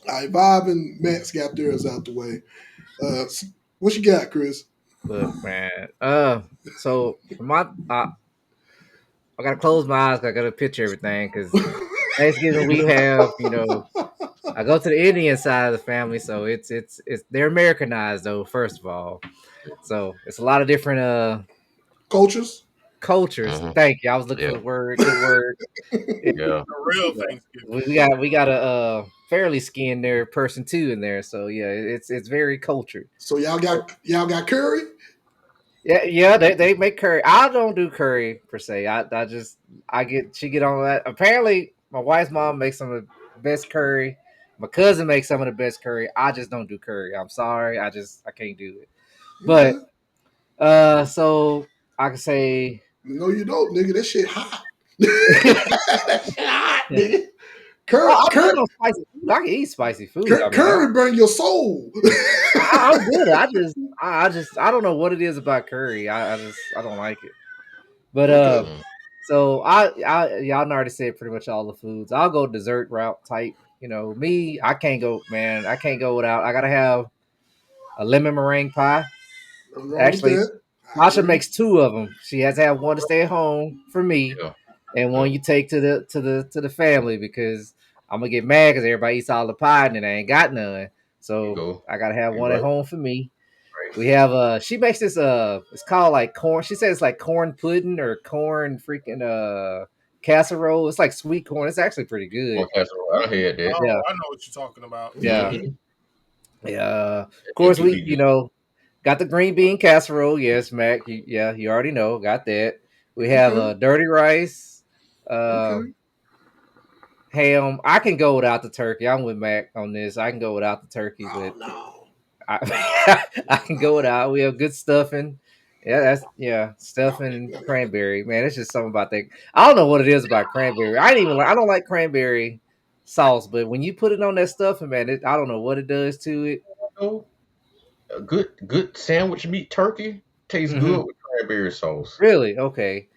right, Bob and Max got theirs out the way. What you got, Chris? Look, man. So for my I gotta close my eyes. I gotta picture everything because Thanksgiving we have, I go to the Indian side of the family, so it's they're Americanized though. First of all, so it's a lot of different Cultures. cultures. Mm-hmm. Thank you. I was looking for Yeah. the word. Good word. Yeah, Yeah. The real yeah. Thanksgiving. We got a fairly skinned there person too in there. So yeah, it's very cultured. So y'all got curry. Yeah, yeah, they make curry. I don't do curry per se. I just she get on that. Apparently, my wife's mom makes some of the best curry. My cousin makes some of the best curry. I just don't do curry. I'm sorry. I can't do it. But Okay. so I can say No, you don't, nigga. That shit hot. That shit hot, nigga. Curry, I'm curry, good on spicy food. I can eat spicy food. I mean, curry burn your soul. I'm good. I don't know what it is about curry. I don't like it. But Okay. Mm. so y'all already said pretty much all the foods. I'll go dessert route type. Me, I can't go, man. I can't go without. I gotta have a lemon meringue pie. Nothing wrong with Actually, that. I Tasha agree. makes two of them. She has to have one to stay at home for me, Yeah. and one Yeah. you take to the family because I'm gonna get mad because everybody eats all the pie and then I ain't got none. You So go. I gotta have You one at right. home for me. Right. We have she makes this it's called like corn. She says it's like corn pudding or corn freaking casserole. It's like sweet corn. It's actually pretty One good. casserole. I had that. Oh, Yeah, I know what you're talking about. yeah, Mm-hmm. yeah. Of That course do we be good. got the green bean casserole. Yes, Mac. You already know. Got that. We have Okay. dirty rice, uh Okay. ham. I can go without the turkey. I'm with Mac on this. I can go without the turkey, Oh but no. I can go No. without. We have good stuffing. Yeah, No. stuffing No. and No. cranberry. Man, it's just something about that. I don't know what it is about cranberry. I don't like cranberry sauce, but when you put it on that stuffing, man, I don't know what it does to it. No. A good sandwich meat turkey tastes Hmm. good with cranberry sauce. Really? Okay.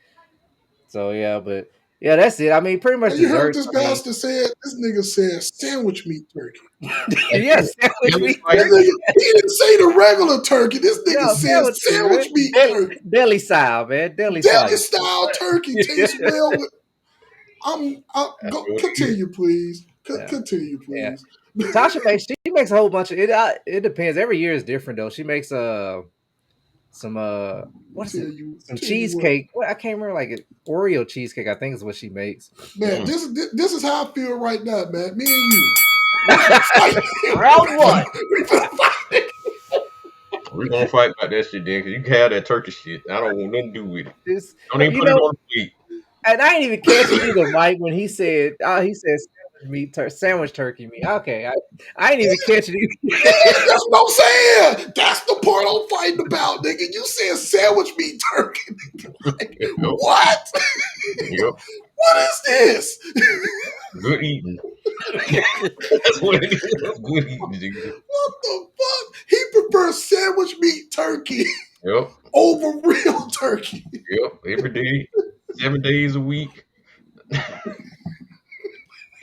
So yeah, but yeah, that's it. I mean, pretty much And you heard desserts. this I mean, bastard said, this nigga said sandwich meat turkey. That's yeah, it. sandwich Deli meat This slice. nigga, turkey. he didn't say the regular turkey. This nigga Yeah, said sandwich meat, sandwich right? meat turkey. Deli style, man. Deli Deli style. style turkey tastes well with. I Go know it is. continue, please. Yeah, Continue, yeah. please. Tasha makes she makes a whole bunch of it. It depends. Every year is different though. She makes some what is tell it? you, Some tell you what, cheesecake. Well, I can't remember like it. Oreo cheesecake. I think is what she makes. man. Mm. This is how I feel right now, man. Me and you, we finna fight. Round one. We finna fight. We're gonna fight about that shit then, cause you can have that turkey shit. I don't want nothing to do with it. Just Don't even you put it know, on the plate. and I didn't even catch it either, Mike, when he said sandwich turkey meat. Okay, I didn't even catch it Yeah, either. that's what I'm saying. That's the part I'm fighting about, nigga. You said sandwich meat turkey. Like, Yep. what? Yep. What is this? Good eating. That's what it is. Good eating, nigga. What the fuck? He prefers sandwich meat turkey Yep. over real turkey. Yep. Every day, 7 days a week,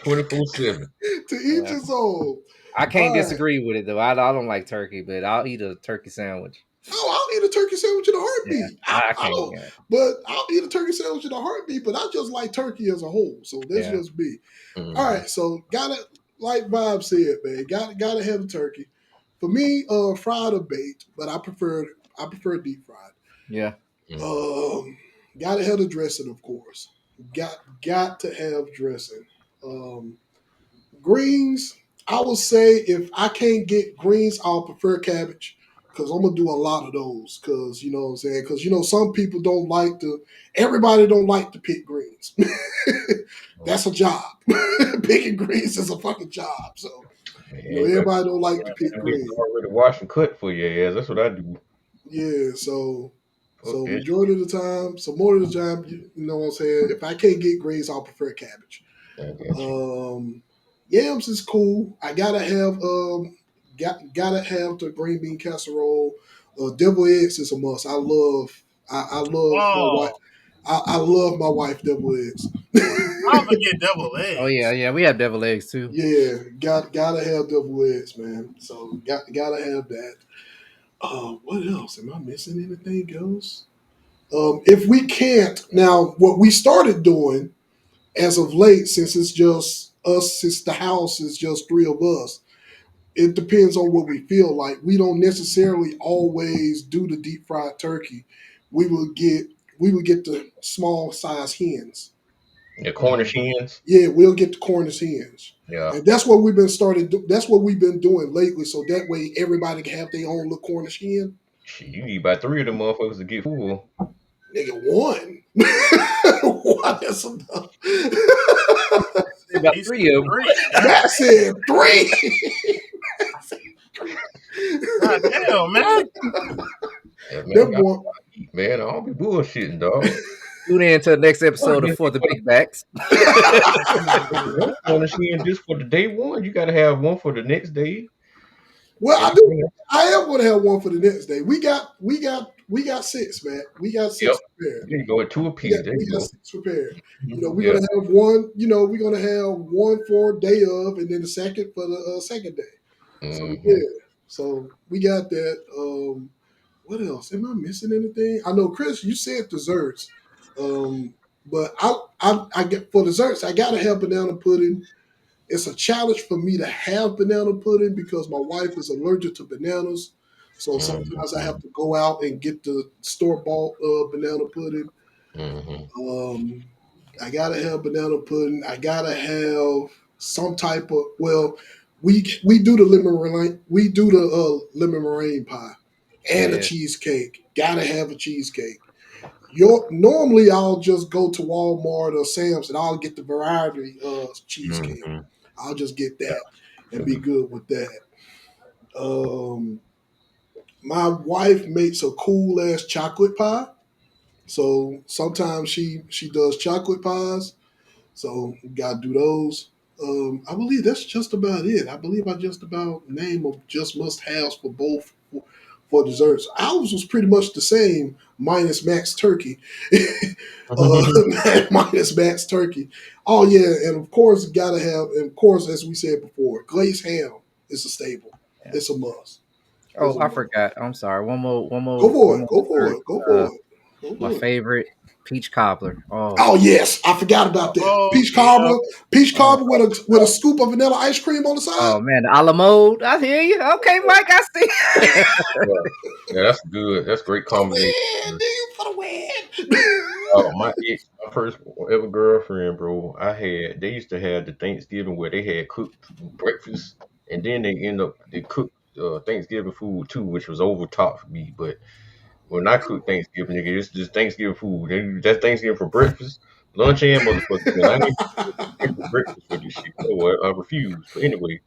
24/7. To each Yeah. his own. I can't All right. disagree with it though. I don't like turkey, but I'll eat a turkey sandwich. Oh, I'll eat a turkey sandwich in a Yeah, heartbeat. I I can't. don't, Yeah, but I'll eat a turkey sandwich in a heartbeat. But I just like turkey as a whole. So that's yeah. just me. All Mm-hmm. right. So gotta, like Bob said, man, gotta have the turkey. For me, fried or baked, but I prefer deep fried. Yeah. Mm-hmm. Um, gotta have the dressing, of course. Got to have dressing. Um, Greens, I would say if I can't get greens, I'll prefer cabbage because I'm gonna do a lot of those. Because you know what I'm saying. Because some people don't like to. Everybody don't like to pick greens. That's a job. Picking greens is a fucking job. So Man, you got everybody don't like to pick them niggas greens. already wash and cut for your ass. That's what I do. Yeah. So Fuck that shit. majority of the time, so more of the time, you know what I'm saying. If I can't get greens, I'll prefer cabbage. I got you. Yams is cool. I gotta have the green bean casserole. Devil eggs is a must. I love my wife. Oh, I love my wife devil eggs. I'll forget double Oh yeah, eggs. yeah. We have devil eggs too. Yeah, gotta have devil eggs, man. So gotta have that. What else? Am I missing anything else? If we can't, now what we started doing as of late, since it's just us, since the house is just three of us, it depends on what we feel like. We don't necessarily always do the deep fried turkey. We will get we would get the small size hens. The Cornish hens. Yeah, we'll get the Cornish hens. Yeah. And that's what we've been started. That's what we've been doing lately. So that way, everybody can have their own little Cornish hen. Shit, you need about 3 of them motherfuckers to get full. Nigga, one. One is enough. About He said 3 of them. 3. Matt said three. God damn, man. Yeah, man, I That got boy. to eat, man. I don't be bullshitting, dog. Tune in to the next episode of For the Big Backs. One Cornish hen just for the day one. You got to have one for the next day. Well, And I do. I am going to have one for the next day. We got six, man. We got yep, six prepared. there you go. 2 apiece. There We you got go. six prepared. We're Yeah. gonna have one. We're gonna have one for day of, and then the second for the second day. So Mm-hmm. yeah. So we got that. What else? Am I missing anything? I know, Chris. You said desserts, but I get for desserts. I gotta have banana pudding. It's a challenge for me to have banana pudding because my wife is allergic to bananas. So sometimes I have to go out and get the store bought banana pudding. Mm-hmm. I gotta have banana pudding. I gotta have some type of we do the lemon meringue pie and a Yeah. cheesecake. Gotta have a cheesecake. Normally I'll just go to Walmart or Sam's and I'll get the variety cheesecake. Mm-hmm. I'll just get that and Should be be. good with that. Um, my wife makes a cool ass chocolate pie. So sometimes she does chocolate pies. So we gotta do those. I believe that's just about it. I believe I just about name of just must haves for both for desserts. Ours was pretty much the same minus Max Turkey. Minus Max Turkey. Oh yeah, and of course gotta have, and of course as we said before, glazed ham is a staple. Yeah. It's a must. It's Oh, a I must. forgot. I'm sorry. One more. Go for One it. more Go for dessert. it. Go for it. Go My for it. favorite, peach cobbler. Oh, Oh yes, I forgot about that. Oh, yeah. Peach oh, cobbler with a scoop of vanilla ice cream on the side. oh man, the a la mode. I hear you. Okay, Mike, I see. Yeah. Yeah, that's good. That's great For the combination. win, nigga, for the win. My ex, my first ever girlfriend, bro. They used to have the Thanksgiving where they had cooked breakfast, and then they cooked Thanksgiving food too, which was over top for me. But when I cook Thanksgiving, nigga, it's just Thanksgiving food. That's Thanksgiving for breakfast, lunch, and motherfucking meal. I ain't pay for breakfast for this shit. No, I refuse. But anyway,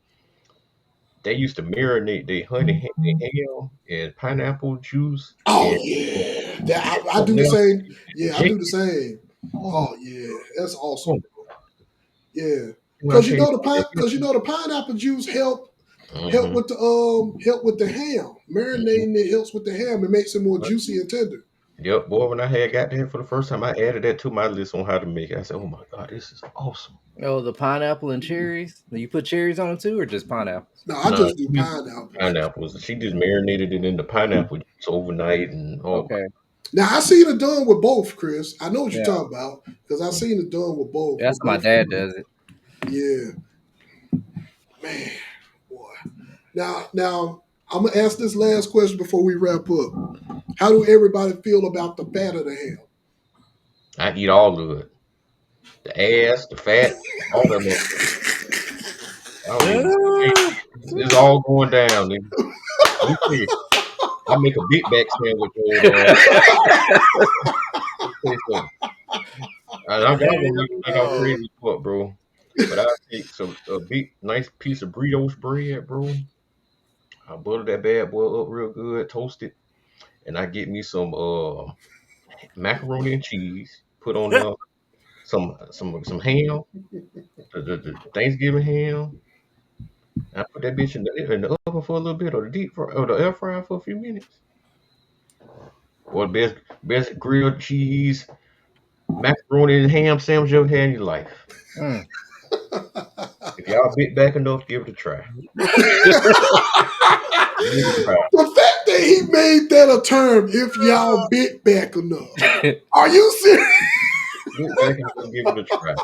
they used to marinate their ham and pineapple juice Oh and yeah, that, I do something the else. same. Yeah, I do the Chicken. same. Oh, Oh yeah, that's awesome, oh, bro. Yeah, when I tell you, because the pineapple juice help mm-hmm. help with the ham. Marinating it helps with the ham. It makes it more juicy and tender. Yep, boy, when I had got there for the first time, I added that to my list on how to make it. I said, oh my God, this is awesome. Oh, the pineapple and cherries. Do you put cherries on it too, or just pineapples? No, I No, just do she used pineapples. pineapples. She just marinated it in the pineapple juice overnight, and oh my, Okay. Now I seen it done with both, Chris. I know what you're Yeah. talking about because I seen it done with both. That's With how my both. dad does it. Yeah, man, boy. Now I'm gonna ask this last question before we wrap up. How do everybody feel about the fat of the ham? I eat all of it. The ass, the fat, all that motherfucker. I don't give a Ah, It's all going down, nigga. Let me tell you, I make a big back sandwich on. Let me tell you something. I'm gonna make it like I'm Oh, crazy fuck, bro. But I take a big nice piece of brioche bread, bro. I butter that bad boy up real good, toast it, and I get me some macaroni and cheese. Put on some ham, the Thanksgiving ham. I put that bitch in the oven for a little bit, or the deep fry, or the air fryer for a few minutes. Or best grilled cheese macaroni and ham sandwich you ever had in your life. mm. If y'all bit back enough, give it a try. Give it a try. The fact that he made that a term, if y'all bit back enough. Are you serious? Bit back enough, give it a try.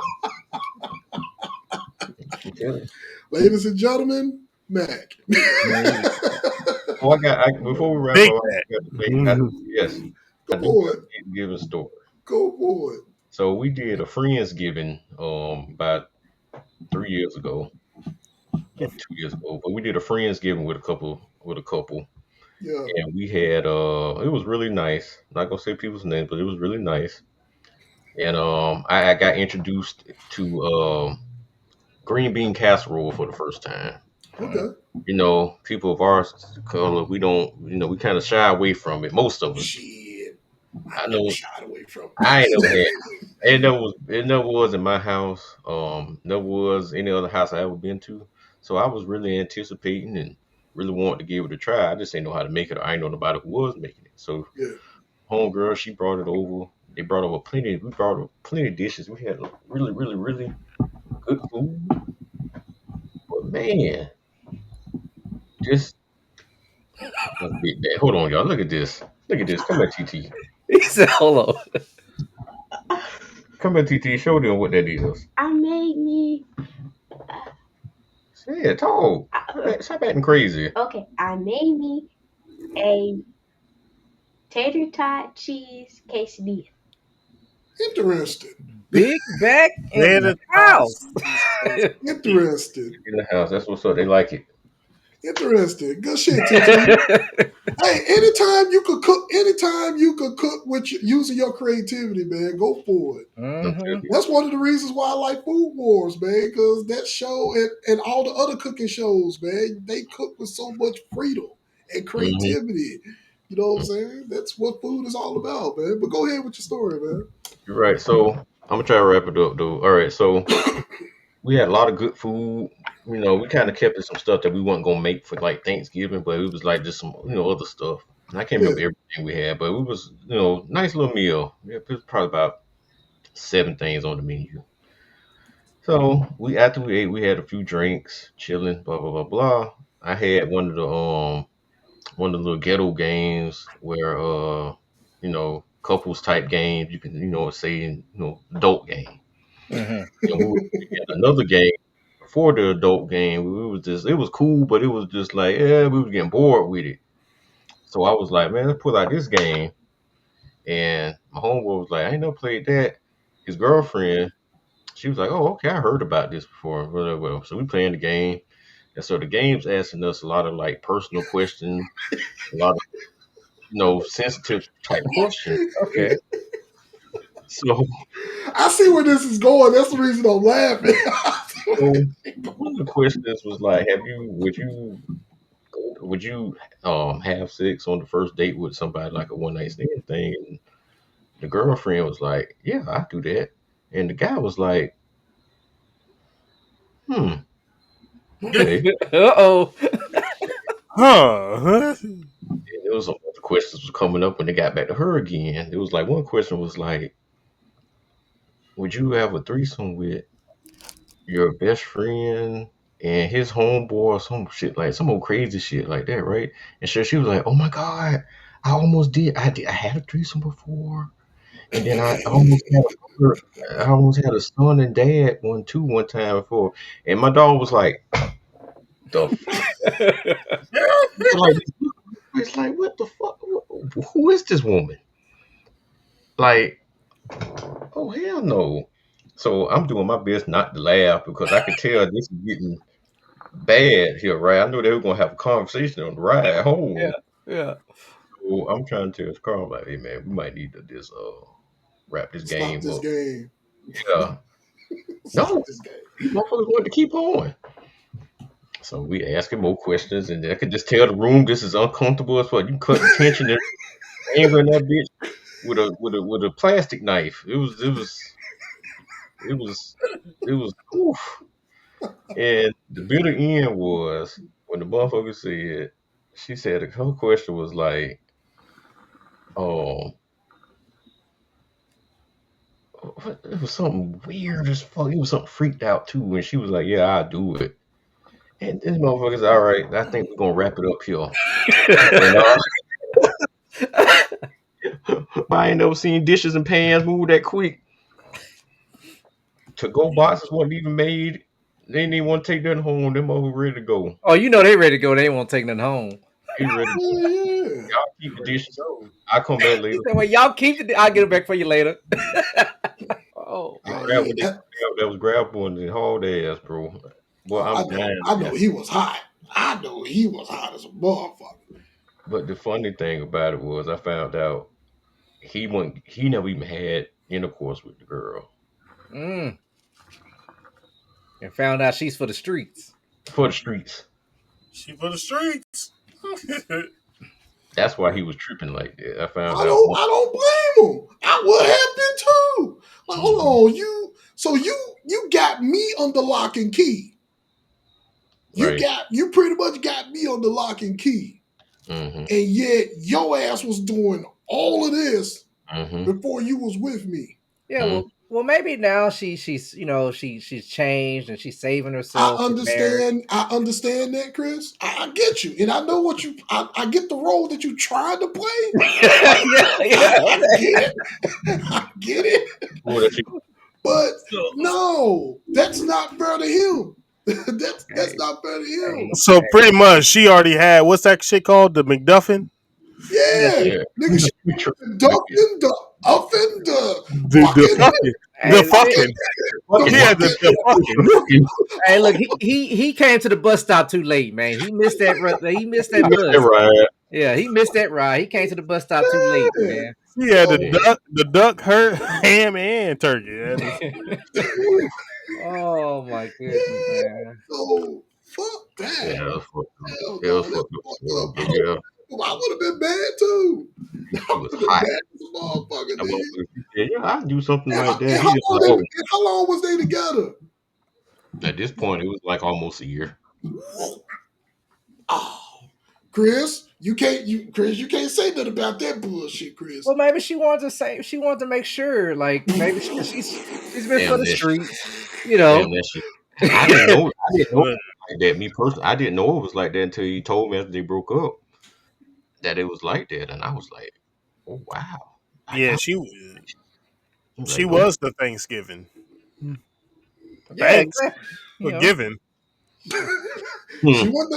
I'm telling you. Ladies and gentlemen, Mac. Oh, before we wrap Big up, Mac. I got to say, Mhm. yes, I Go do for got it. to give a story. Go for it. So we did a Friendsgiving about 3 years ago or 2 years ago, but we did a Friendsgiving with a couple, Yeah. and we had it was really nice. Not gonna say people's names, but it was really nice. And I got introduced to green bean casserole for the first time. Okay. People of our color, we don't, we kind of shy away from it. Most of us. Shit. I I never know shied away from I ain't never it. had. It never was in my house. Never was any other house I ever been to. So I was really anticipating and really wanted to give it a try. I just didn't know how to make it. I ain't know nobody who was making it. So Yeah. homegirl, she brought it over. They brought over plenty. We brought over plenty of dishes. We had really, really, really good food. But man, this was big bad. Hold on, y'all. Look at this. Look at this. Come here, TT. He said, "Hold on." Come here, TT. Show them what that is. I made me. Say it, talk. Stop acting crazy. Okay, I made me a tater tot cheese quesadilla. Interesting. Big back in the Tater house. tots. Interesting. In the house. That's what's up. They like it. Interesting. Good shit, TT. Hey, anytime you could cook with using your creativity, man, go for it. I'm telling you. That's one of the reasons why I like Food Wars, man, because that show and all the other cooking shows, man, they cook with so much freedom and Mhm. creativity. You know what I'm saying? That's what food is all about, man. But go ahead with your story, man. You're right. So I'm gonna try to wrap it up, though. All right. So we had a lot of good food. We kind of kept it some stuff that we weren't gonna make for like Thanksgiving, but it was like just some other stuff. And I can't Yeah. remember everything we had, but it was nice little meal. Yeah, it was probably about 7 things on the menu. So after we ate, we had a few drinks, chilling, blah blah blah blah. I had one of the little ghetto games where couples type games you can say adult game. Mhm. And we had another game before the adult game. It was cool, but it was just like we was getting bored with it. So I was like, man, let's pull out this game. And my homeboy was like, I ain't never played that. His girlfriend, she was like, oh, okay, I heard about this before. Well, so we playing the game. And so the game's asking us a lot of like personal questions, a lot of sensitive type questions. Okay. So, I see where this is going. That's the reason I'm laughing. so one of the questions was like, would you have sex on the first date with somebody like a one night stand thing? And the girlfriend was like, yeah, I do that. And the guy was like, okay. Uh-oh. Huh? And there was some other questions was coming up when they got back to her again. It was like one question was like, would you have a threesome with your best friend and his homeboy or some shit like some old crazy shit like that, right? And so she was like, "Oh my god, I almost did. I had a threesome before, and then I almost had a son and dad one time before." And my dog was like, "The like, it's like what the fuck? Who is this woman? Like, oh hell no." So I'm doing my best not to laugh because I could tell this is getting bad here, right? I knew they were gonna have a conversation on the ride Yeah. home. Yeah. So I'm trying to tell Carl like, hey man, we might need to just wrap this Stop game this up. game. Yeah. Stop No, this game. these motherfuckers want to keep on. So we asking more questions and I could just tell the room this is uncomfortable as fuck. You cut the tension and anger in that bitch with a plastic knife. It was oof. And the bitter end was when the motherfucker said she said her question was like, oh, It was something weird as fuck. He was something freaked out too, and she was like, "Yeah, I'll do it." And this motherfucker's all right. I think we're gonna wrap it up here. And I ain't never seen dishes and pans move that quick. To go boxes wasn't even made. They didn't even want to take nothing home. Them motherfuckers ready to go. Oh, you know they ready to go. They won't take nothing home. He ready to go. Yeah. Y'all keep the Ready to dishes. go. I come back He later. said, "Well, y'all keep it. I'll get it back for you later." Oh They Oh man. grab yeah. what they grab. That was grab one and haul their ass, bro. Boy, Oh, I'm Man, I know yeah. he was hot. I know he was hot as a motherfucker. But the funny thing about it was, I found out he never even had intercourse with the girl Mm. And found out she's for the streets. for the streets. She for the streets. That's why he was tripping like that. I found I out. don't. I don't blame him. I would have been too. Like, hold on, you. So you got me under lock and key. Right. You pretty much got me under lock and key, Mm-hmm. and yet your ass was doing all of this Mm-hmm. before you was with me. Yeah, Mm-hmm. well, maybe now she's she's changed and she's saving herself for marriage. I understand that, Chris. I get you, and I know what you. I get the role that you tried to play. Yeah. I get it. I get it. Boy, that shit. But So, no, that's not fair to him. That's Hey, not fair to him. hey, so pretty much, she already had what's that shit called? The McDuffin. yeah, Yeah, Yeah. nigga, she We tri- we- ducking the upping the The fucking fucking, the hey, fucking. the He Fucking. had fucking. the fucking. hey, look, he came to the bus stop too late, man. He missed that. He missed You that missed that bus. ride. Yeah, he missed that ride. He came to the bus stop too late, Yeah. man. He had So, Yeah. the duck, her ham and turkey. Oh my goodness, yeah. man. So fuck Yeah, that. it was fucked up. Hell It was no, that's fucked up as fucked well, up. but yeah, I would have been bad too. he I was would have been hot. bad as a motherfucker, That nigga. motherfucker, he said, "Yeah, I'd do something And like how, that." He just like, and oh, how long was they together? at this point, it was like almost a year. Oh, Chris, you can't say nothing about that bullshit, Chris. Well, maybe she wanted to make sure, like maybe she's been for Damn the that shit. streets, you know. Damn that shit. I didn't know. I didn't know it was like that. Me personally, I didn't know it was like that until he told me after they broke up that it was like that, and I was like, oh wow. Yeah, I was she like, oh. was the Thanksgiving. Yeah, Thanks exactly. for You know, giving. Hmm.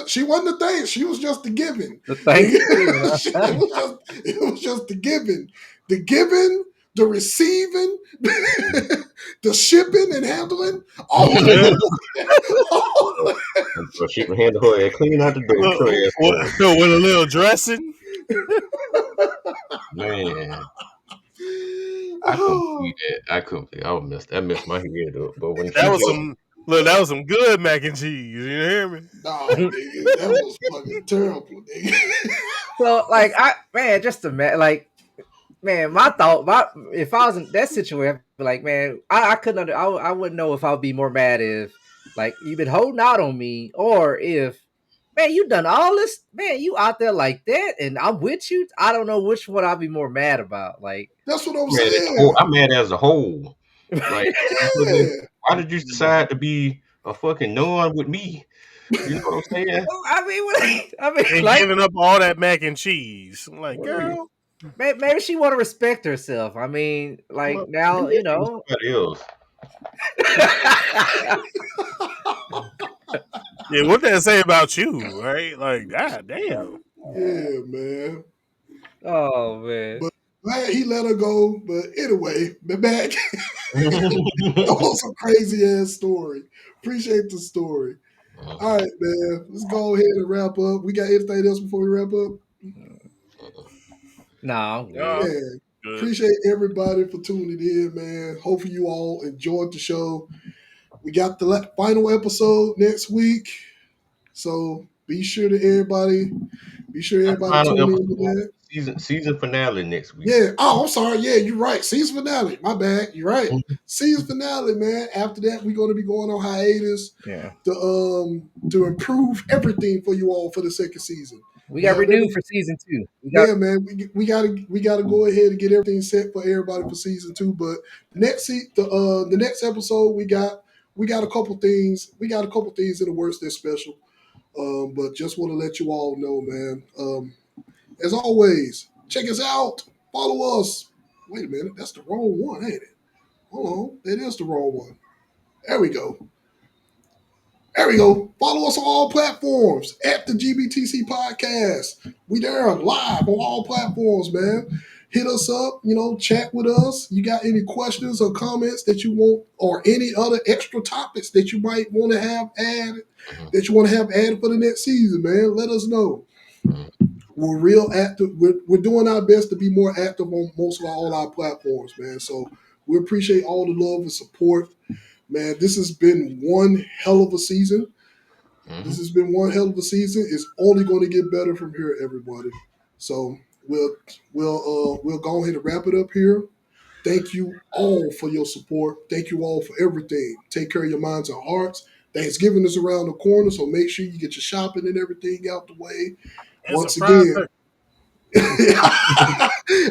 She wasn't the thing. She was just the giving. the Thanksgiving. It was just the giving. The giving, the receiving, the shipping and handling, all of Yeah. that. All of So she can handle her ass clean out the door. Get your ass home. With a little dressing. Man, I couldn't that. believe that. I couldn't believe that messed my head up. But when That she was told some look. That was some good mac and cheese. You hear me? No, nigga, that was fucking terrible, nigga. So, like, just like, man, if I was in that situation, I'd be like, man, I couldn't, I wouldn't know if I'd be more mad if, like, you've been holding out on me, or if, man, you done all this, man, you out there like that, and I'm with you. I don't know which one I'd be more mad about. Like, That's what I'm man, as a saying. whole, I'm mad as a whole. Like, motherfucker, Yeah. why did you decide to be a fucking nun with me? You know what I'm saying? I mean, And like, giving up all that mac and cheese. I'm like, Word. girl. maybe she want to respect herself. I mean, like Well, now, maybe it was somebody else. Yeah, what that say about you, right? Like, god damn. Yeah, man. Oh man. But glad he let her go. But anyway, back. That was a crazy ass story. Appreciate the story. All right, man. Let's go ahead and wrap up. We got anything else before we wrap up? No, I'm Yeah, good. Man, good. appreciate everybody for tuning in, man. Hopefully you all enjoyed the show. We got the final episode next week. So be sure Not the everybody final tune in to episode. that. Season finale next week. Yeah. Oh, I'm sorry. Yeah, you're right. Season finale. My bad. You're right. Mhm. Season finale, man. After that, we're going to be going on hiatus Yeah. to improve everything for you all for the second season. We got Well, renewed for season 2. yeah, man, we gotta go ahead and get everything set for everybody for season 2. But the next episode we got a couple things in the works that's special. But just want to let you all know, man. As always, check us out. Follow us. Wait a minute, that's the wrong one, ain't it? Hold on, that is the wrong one. There we go. There we go. Follow us on all platforms at the GBTC podcast. We there live on all platforms, man. Hit us up, chat with us. You got any questions or comments that you want, or any other extra topics that you might want to have added, Mhm. for the next season, man. Let us know. Mhm. We're real active. We're doing our best to be more active on most of all our platforms, man. So we appreciate all the love and support, man. This has been one hell of a season. This Mhm. has been one hell of a season. It's only going to get better from here, everybody. So we'll go ahead and wrap it up here. Thank you all for your support. Thank you all for everything. Take care of your minds and hearts. Thanksgiving is around the corner, so make sure you get your shopping and everything out the way. And some Once fried again, turkey.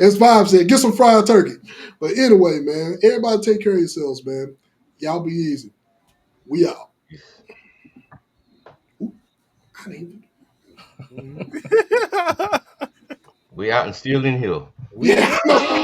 as Bob said, get some fried turkey. But anyway, man, everybody take care of yourselves, man. Y'all be easy. We out. Ooh, I didn't even. Mhm. We out and still in here. We Yeah. here.